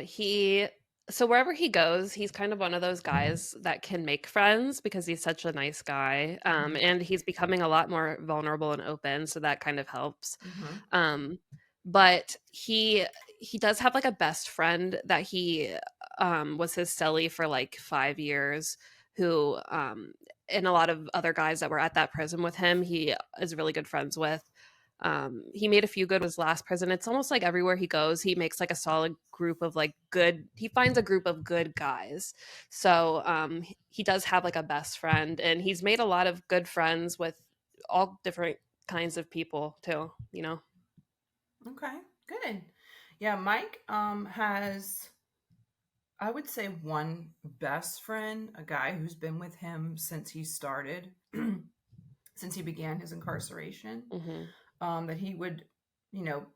He so wherever he goes, he's kind of one of those guys that can make friends because he's such a nice guy. Mm-hmm. And he's becoming a lot more vulnerable and open, so that kind of helps. Mm-hmm. Um, but he does have like a best friend that he was his cellie for like 5 years, who and a lot of other guys that were at that prison with him, he is really good friends with. He made a few good with his last prison. It's almost like everywhere he goes, he makes like a solid group of like good. He finds a group of good guys. So he does have like a best friend, and he's made a lot of good friends with all different kinds of people too. You know. Okay, good. Yeah, Mike has, I would say, one best friend, a guy who's been with him since he started, since he began his incarceration, Hmm. that he would, you know,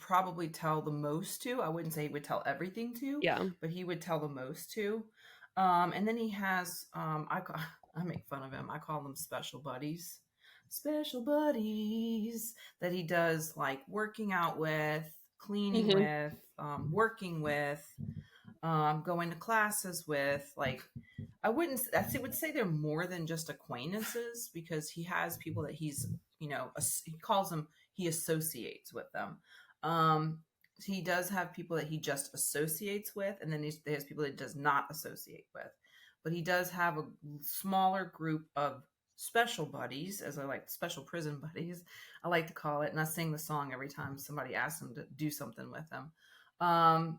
probably tell the most to. I wouldn't say he would tell everything to, Yeah. but he would tell the most to. And then he has, I make fun of him. I call them special buddies. Special buddies that he does like working out with, cleaning Hmm. with, working with, going to classes with. Like, I wouldn't. I would say they're more than just acquaintances because he has people that he's, he calls them. He associates with them. Um, he does have people that he just associates with, and then he has people that he does not associate with. But he does have a smaller group of special buddies, as I like, special prison buddies. I like to call it, and I sing the song every time somebody asks him to do something with them. Um,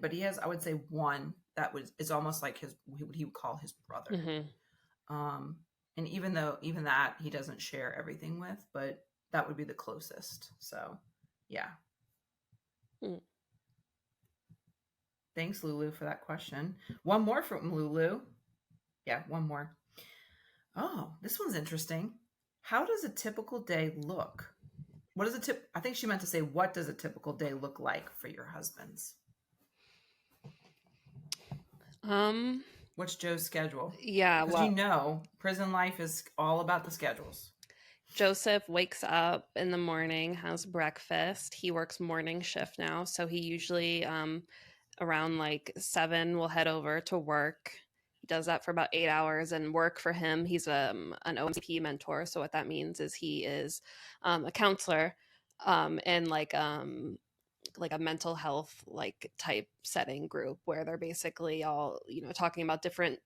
but he has, I would say, one that was is almost like his, what he would call his brother. Hmm. um and even that he doesn't share everything with, but that would be the closest. So yeah. Thanks, Lulu, for that question. One more from Lulu. Yeah, one more. Oh, this one's interesting. How does a typical day look? What is a tip? I think she meant to say, what does a typical day look like for your husbands? Um. What's Joe's schedule? Yeah. Because Well, prison life is all about the schedules. Joseph wakes up in the morning, has breakfast. He works morning shift now, so he usually around like 7 will head over to work. He does that for about 8 hours, and work for him, he's an OMCP mentor. So what that means is he is a counselor in like a mental health like type setting group where they're basically all, talking about different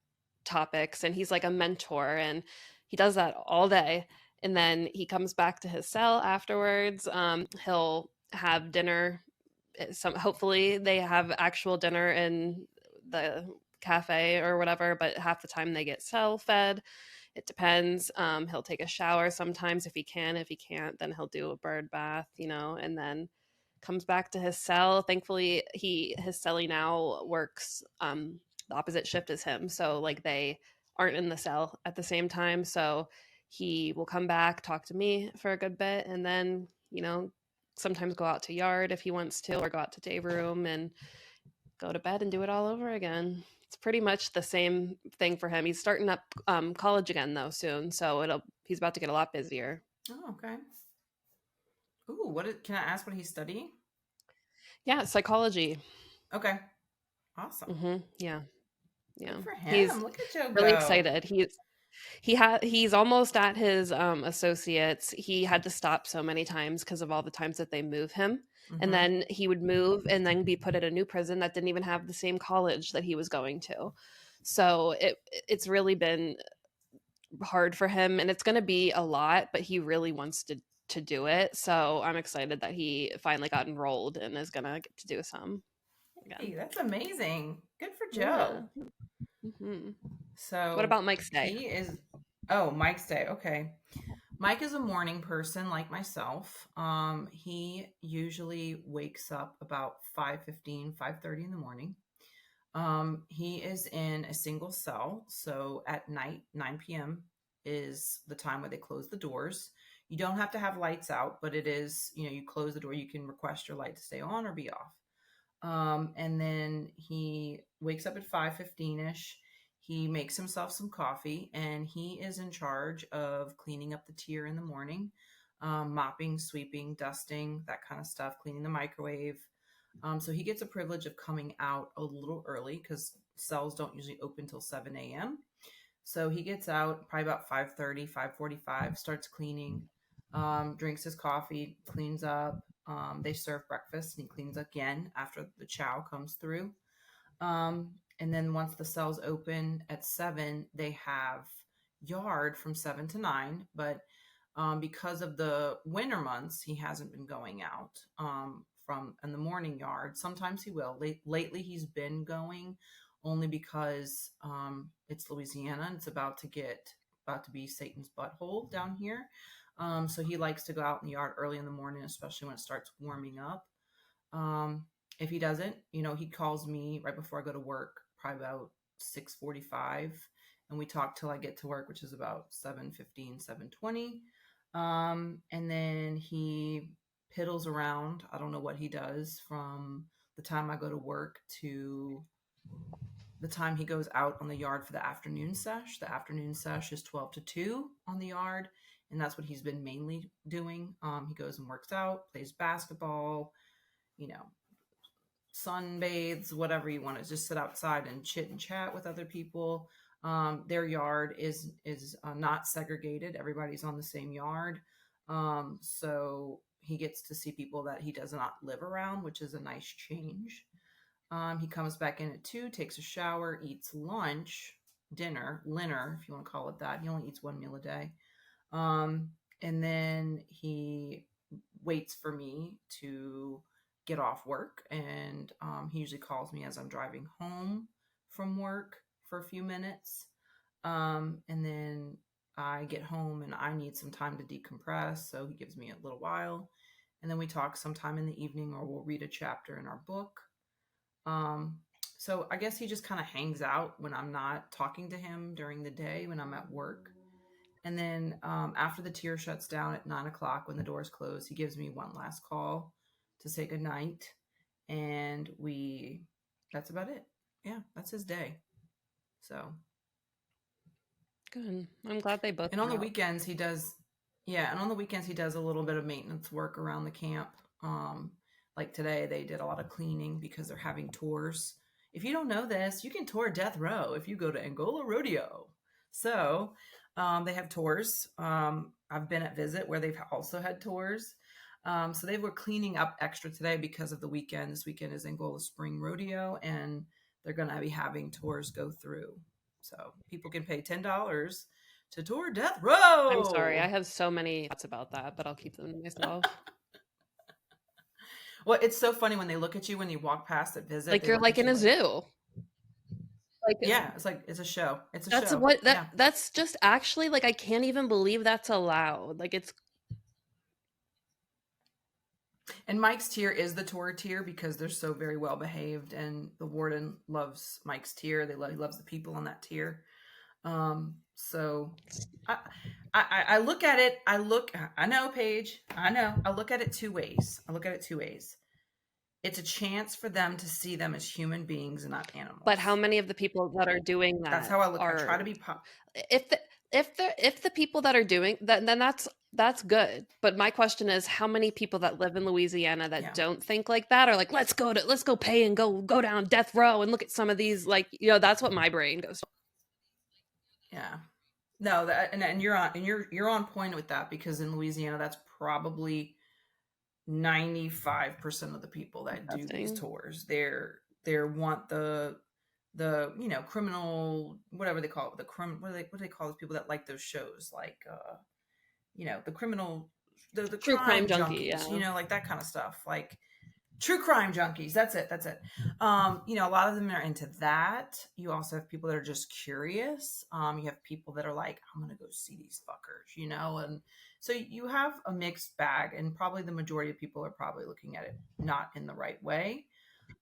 topics, and he's like a mentor, and he does that all day. And then he comes back to his cell afterwards. He'll have dinner. Some hopefully they have actual dinner in the cafe or whatever, but half the time they get cell fed. It depends. He'll take a shower sometimes if he can. If he can't, then he'll do a bird bath, and then comes back to his cell. Thankfully, his cellie now works the opposite shift as him, so like they aren't in the cell at the same time. So he will come back, talk to me for a good bit, and then sometimes go out to yard if he wants to, or go out to day room and go to bed and do it all over again. It's pretty much the same thing for him. He's starting up college again though soon, so he's about to get a lot busier. Oh, okay. Ooh, can I ask what he's studying? Yeah, psychology. Okay. Awesome. Yeah, Good yeah. for He's him. Look at Joe really go. excited. He's almost at his associates. He had to stop so many times because of all the times that they move him, and Mm-hmm. then he would move and then be put at a new prison that didn't even have the same college that he was going to. So it's really been hard for him, and it's going to be a lot, but he really wants to do it. So I'm excited that he finally got enrolled and is going to get to do some again. Hey, that's amazing. Good for Yeah. Joe. Hmm. What So about Mike's day? he is, oh, Mike's day. Okay. Mike is a morning person like myself. He usually wakes up about 5:15, 5:30 in the morning. He is in a single cell. So at night, 9 p.m. is the time where they close the doors. You don't have to have lights out, but it is, you close the door, you can request your light to stay on or be off. And then he wakes up at 5:15 ish. He makes himself some coffee, and he is in charge of cleaning up the tier in the morning, mopping, sweeping, dusting, that kind of stuff, cleaning the microwave. So he gets a privilege of coming out a little early because cells don't usually open till 7 a.m. So he gets out probably about 5:30, 5:45, starts cleaning, drinks his coffee, cleans up. They serve breakfast and he cleans again after the chow comes through. And then once the cells open at 7, they have yard from 7 to 9. But because of the winter months, he hasn't been going out from in the morning yard. Sometimes he will. Lately, he's been going only because it's Louisiana and it's about to be Satan's butthole down here. So he likes to go out in the yard early in the morning, especially when it starts warming up. Um, if he doesn't, he calls me right before I go to work, probably about 6:45, and we talk till I get to work, which is about 7:15, 7:20. And then he piddles around. I don't know what he does from the time I go to work to the time he goes out on the yard for the afternoon sesh. The afternoon sesh is 12 to 2 on the yard, and that's what he's been mainly doing. He goes and works out, plays basketball, you know, sunbathes, whatever you want to just sit outside and chit and chat with other people. Their yard is not segregated. Everybody's on the same yard. So he gets to see people that he does not live around, which is a nice change. He comes back in at 2, takes a shower, eats lunch, dinner, if you want to call it that. He only eats one meal a day. Um, and then he waits for me to get off work. And he usually calls me as I'm driving home from work for a few minutes. And then I get home and I need some time to decompress. So he gives me a little while. And then we talk sometime in the evening, or we'll read a chapter in our book. Um, so I guess he just kind of hangs out when I'm not talking to him during the day when I'm at work. And then after the tier shuts down at 9 o'clock, when the doors close, he gives me one last call to say goodnight. And that's about it. Yeah, that's his day. So, Good. I'm glad they both and on are the out. weekends, and on the weekends, he does a little bit of maintenance work around the camp. Like today, they did a lot of cleaning because they're having tours. if you don't know this, you can tour death row if you go to Angola Rodeo. So they have tours. I've been at Visit where they've also had tours. So they were cleaning up extra today because of the weekend. This weekend is Angola Spring Rodeo, and they're going to be having tours go through. So people can pay $10 to tour death I'm sorry. I row. have so many thoughts about that, but I'll keep them to myself. Well, it's so funny when they look at you when you walk past at Visit. Like They you're look like at in you a like, zoo. Like yeah, it's like it's a show. It's a that's show. what Yeah. that's just actually like I can't even believe that's allowed. Like it's And Mike's tier is the tour tier because they're so very well behaved, and the warden loves Mike's tier. He loves the people on that tier. So I, I look at it. I know, Paige. I know. I look at it two ways. I look at it two ways. It's a chance for them to see them as human beings and not but how animals. many of the people that are doing That's that how I look. I try to are be if the if the people that are doing that, then that's good. But my question is, how many people that live in Louisiana that yeah, don't think like that are like, let's go pay and go down death row and look at some of these, like, that's what my brain goes to. yeah. No, that and you're on point with that because in Louisiana that's probably 95% of the people that do these Disgusting. tours. They're want the criminal, whatever they call it, the what do they call those people that like those shows, like the criminal, the True crime crime junkie, junkies, yeah. like that kind of stuff, like true crime junkies. That's it. A lot of them are into that. You also have people that are just curious. You have people that are like, I'm gonna go see these fuckers, and so you have a mixed bag, and probably the majority of people are probably looking at it not in the right way.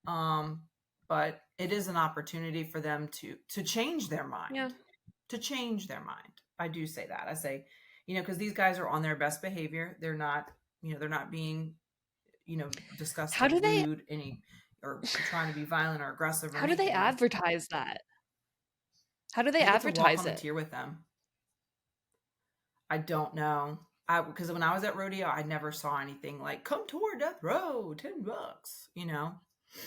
um but it is an opportunity for them to change their Yeah. mind, I do say that. I say, because these guys are on their best behavior. They're not being, How disgusting, do they rude, or trying to be violent or aggressive or how do they anything. advertise that? How do they They get to walk advertise on the it? tier with them. I don't know. Because when I was at rodeo, I never saw anything like "come toward death row, $10."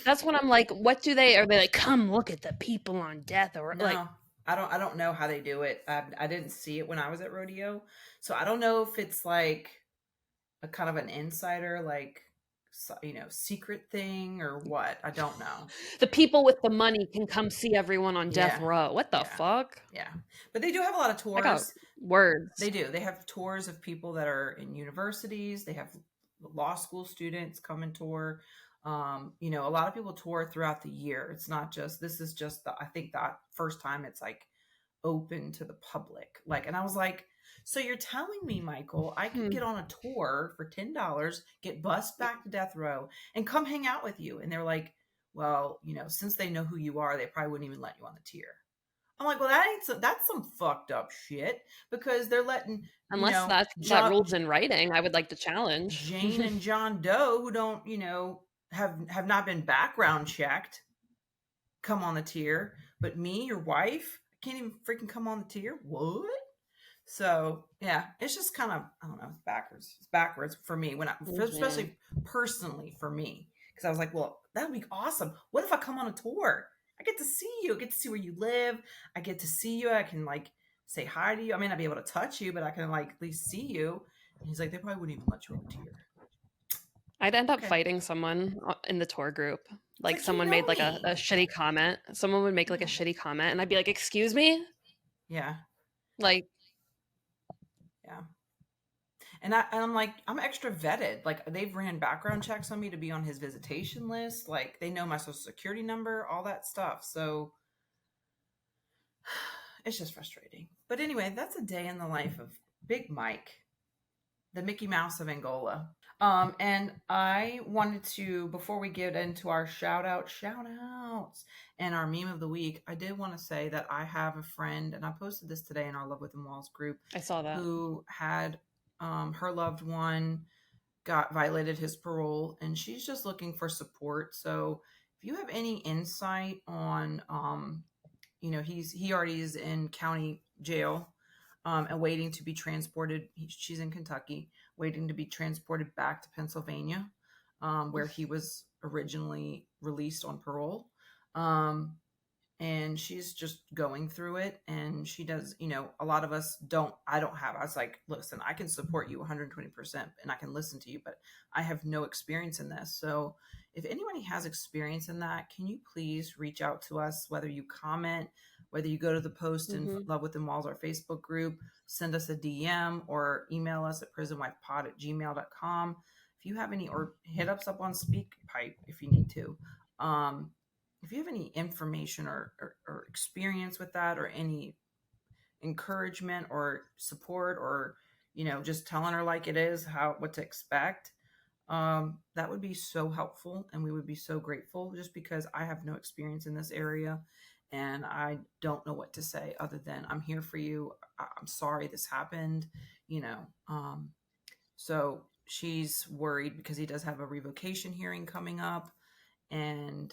That's when I'm like, what do they are they like, come look at the people on death or like No, I don't know how they do it. I didn't see it when I was at rodeo, so I don't know if it's like a kind of an insider, like, secret thing or what. I don't know. the people with the money can come see everyone on death Yeah, row. What the yeah, fuck? yeah. But they do have a lot of I got tours. They words. do. They have tours of people that are in universities. They have law school students come and tour. A lot of people tour throughout the year. It's not just, this is just I think that first time it's like open to the public. Like, and I was like, so you're telling me, Michael, I could Hmm. get on a tour for $10, get bused back to death row, and come hang out with you? And they're like, well, since they know who you are, they probably wouldn't even let you on the tier. I'm like, well, that's some fucked up shit because they're letting, Unless that John, rules in writing, I would like to challenge. Jane and John Doe, who don't, have not been background checked, come on the tier, but me, your wife, I can't even freaking come on the tier. What? So yeah, it's just kind of, I don't know, it's backwards. It's backwards for me Mhm. especially personally for me, because I was like, well, that would be awesome. What if I come on a tour? I get to see you. I get to see where you live. I get to see you. I can like say hi to you. I may not be able to touch you, but I can like at least see you. And he's like, they probably wouldn't even let you on the tier. I'd end up Okay, fighting someone in the tour group. it's Like like, you someone know made like a me. shitty comment. Someone would make like a Yeah, shitty comment and I'd be like, "Excuse me?" yeah, Like, yeah. And I'm like, I'm extra vetted. Like, they've ran background checks on me to be on his visitation list. Like, they know my social security number, all that stuff. So it's just frustrating. But anyway, that's a day in the life of Big Mike, the Mickey Mouse of Angola. And I wanted to, before we get into our shout outs, and our meme of the week, I did want to say that I have a friend, and I posted this today in our Love Within Walls group, I saw that. who had her loved one got violated his parole, and she's just looking for support. So if you have any insight on, he already is in county jail, and waiting to be transported. She's in Kentucky, waiting to be transported back to Pennsylvania, where he was originally released on parole. Um, and she's just going through it, and she does, a lot of us don't. I was like, listen, I can support you 120% and I can listen to you, but I have no experience in this. So if anybody has experience in that, can you please reach out to us, whether you comment, whether you go to the post in Mhm. Love Within Walls, our Facebook group, send us a DM or email us at prisonwifepod@gmail.com if you have any, or hit us up on speak pipe if you need to. um, if you have any information or experience with that, or any encouragement or support, or just telling her like it is, how what to expect, that would be so helpful, and we would be so grateful, just because I have no experience in this area and I don't know what to say other than I'm here for you. I'm sorry this happened, you know. So she's worried because he does have a revocation hearing coming up, and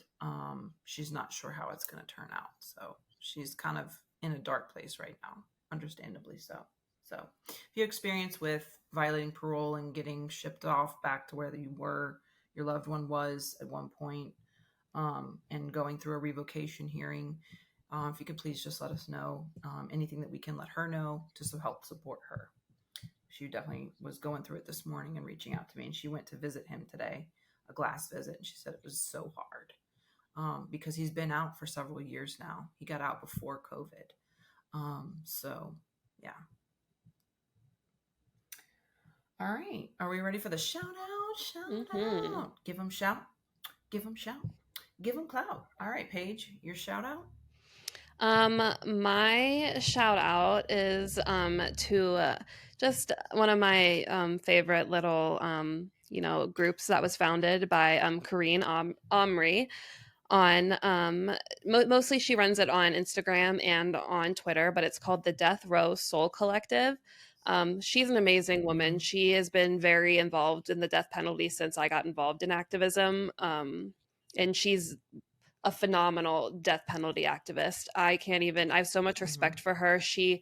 she's not sure how it's going to turn out. So she's kind of in a dark place right now, understandably so. So if you experience with violating parole and getting shipped off back to where you were, your loved one was at one point, and going through a revocation hearing, if you could please just let us know anything that we can let her know to help support her. She definitely was going through it this morning and reaching out to me, and she went to visit him today, a glass visit, and she said it was so hard, because he's been out for several years now. He got out before COVID. So, yeah. All right. Are we ready for the shout out? Shout Mhm. out. Give them shout. Give them shout. Give them clout. All right, Paige, your shout out. My shout out is to just one of my favorite little groups that was founded by Kareen Omri on mostly she runs it on Instagram and on Twitter, but it's called the Death Row Soul Collective. She's an amazing woman. Mm-hmm. She has been very involved in the death penalty since I got involved in activism. And she's a phenomenal death penalty activist. I have so much Mm-hmm. respect for her. She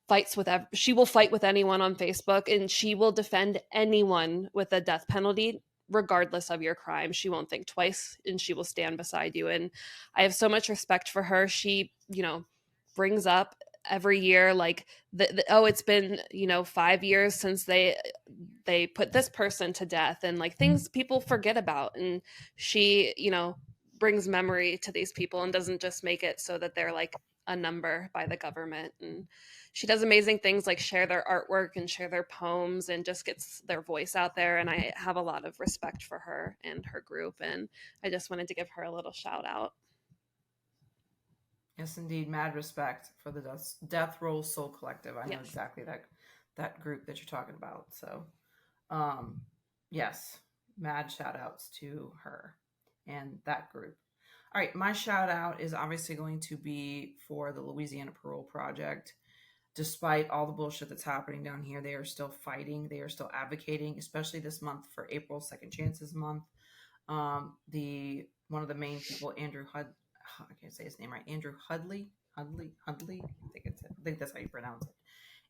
will fight with anyone on Facebook, and she will defend anyone with a death penalty regardless of your crime. She won't think twice, and she will stand beside you. And I have so much respect for her. She, brings up every year like oh, it's been 5 years since they put this person to death, and like things people forget about, and she brings memory to these people and doesn't just make it so that they're like a number by the government. And she does amazing things like share their artwork and share their poems and just gets their voice out there. And I have a lot of respect for her and her group. And I just wanted to give her a little shout out. Yes, indeed. Mad respect for the Death Roll Soul Collective. I know Yes. exactly that group that you're talking about. So, um, yes, mad shout outs to her and that group. All right, my shout out is obviously going to be for the Louisiana Parole Project. Despite all the bullshit that's happening down here, they are still fighting. They are still advocating, especially this month for April Second Chances Month. The one of the main people, Andrew Hud, I can't say his name right. Andrew Hudley. I think that's how you pronounce it.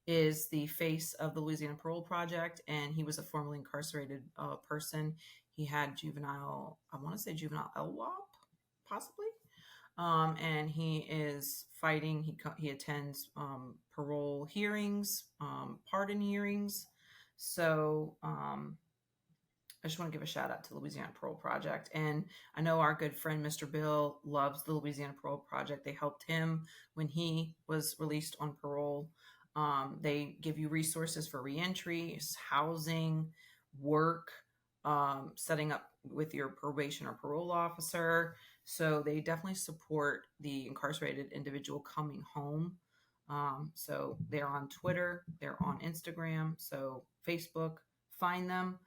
Is the face of the Louisiana Parole Project, and he was a formerly incarcerated person. He had juvenile, I want to say juvenile LWOP, possibly. And he is fighting. He attends parole hearings, pardon hearings. So I just want to give a shout out to the Louisiana Parole Project. And I know our good friend, Mr. Bill, loves the Louisiana Parole Project. They helped him when he was released on parole. They give you resources for reentry, housing, work, setting up with your probation or parole officer. So they definitely support the incarcerated individual coming home. So they're on Twitter, they're on Instagram, so Facebook, find them,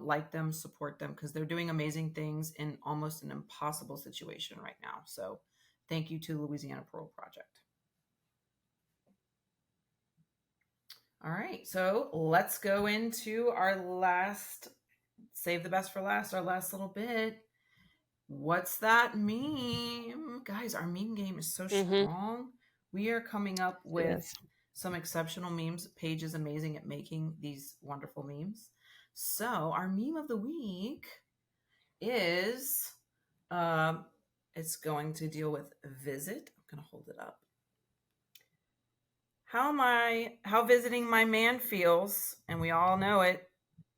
like them, support them, because they're doing amazing things in almost an impossible situation right now. So thank you to Louisiana Parole Project. All right, so let's go into our last, save the best for last, our last little bit. What's that meme? Guys, our meme game is so Mm-hmm. strong. We are coming up with Yes. some exceptional memes. Paige is amazing at making these wonderful memes. So, our meme of the week is um, It's going to deal with visit. I'm going to hold it up. How visiting my man feels, and we all know it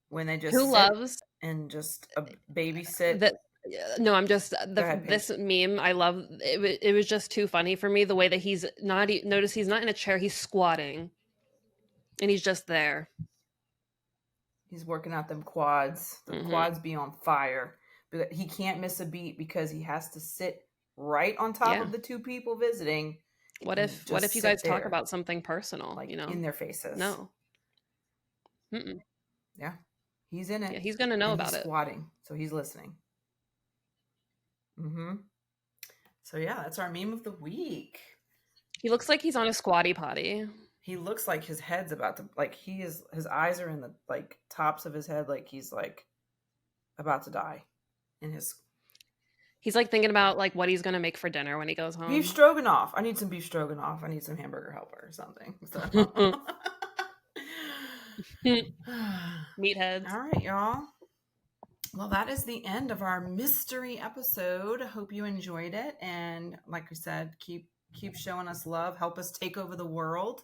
when they Who just sit loves and just babysit. that? No, I'm just Go ahead, this Paige. meme. I love it. It was just too funny for me the way that he's not. Notice he's not in a chair. He's squatting, and he's just there. He's working out them quads. The quads be on fire. But he can't miss a beat because he has to sit right on top Yeah. of the two people visiting. What if you guys talk about something personal? like You know, in their faces? no. Mm-mm. Yeah, he's in it. Yeah, he's gonna know and about he's it. squatting, so he's listening. So yeah, that's our meme of the week. He looks like he's on a squatty potty. He looks like his head's about to his eyes are in the like tops of his head, like he's like about to die. In his He's like thinking about like what he's gonna make for dinner when he goes home. beef stroganoff. I need some beef stroganoff. I need some hamburger helper or something. So. Meatheads. All right, y'all. Well, that is the end of our mystery episode. Hope you enjoyed it, and like we said, keep showing us love. Help us take over the world,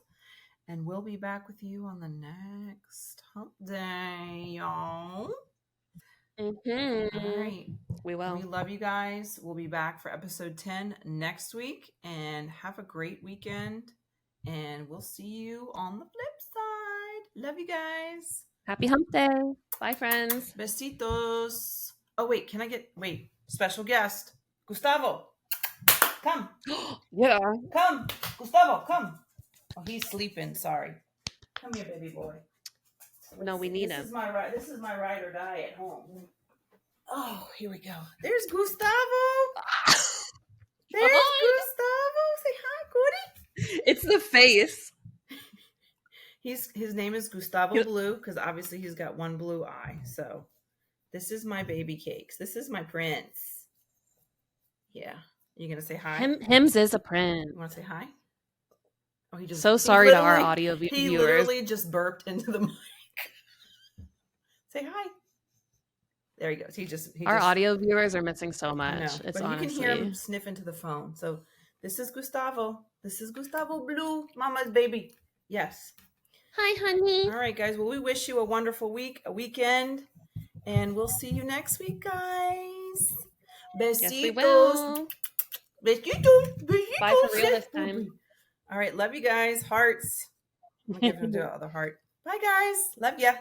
and we'll be back with you on the next hump day, y'all. All right. We will. We love you guys. We'll be back for episode 10 next week, and have a great weekend, and we'll see you on the flip side. Love you guys. Happy hump day. Bye, friends. Besitos. Oh, wait, special guest. Gustavo. Come. Yeah. Come. Gustavo, come. Oh, he's sleeping. Sorry. Come here, baby boy. No, we need him. This is my ride or die at home. Oh, here we go. There's Gustavo. There's Gustavo. Say hi, Goody. It's the face. His name is Gustavo Blue because obviously he's got one blue eye. So this is my baby cakes. This is my prince. Yeah. You gonna say hi? Hims is a prince. You want to say hi? Oh, he just. So sorry to our audio viewers. He literally just burped into the mic. Say hi. There he goes. Our audio viewers are missing so much. It's but honestly. You can hear him sniff into the phone. So this is Gustavo. This is Gustavo Blue, Mama's baby. Yes. Hi, honey. All right, guys. Well, we wish you a wonderful week, a weekend, and we'll see you next week, guys. Besitos. Yes, we will. Besitos. Bye for real this time. All right. Love you guys. Hearts. I'm going to give him the other heart. Bye, guys. Love ya.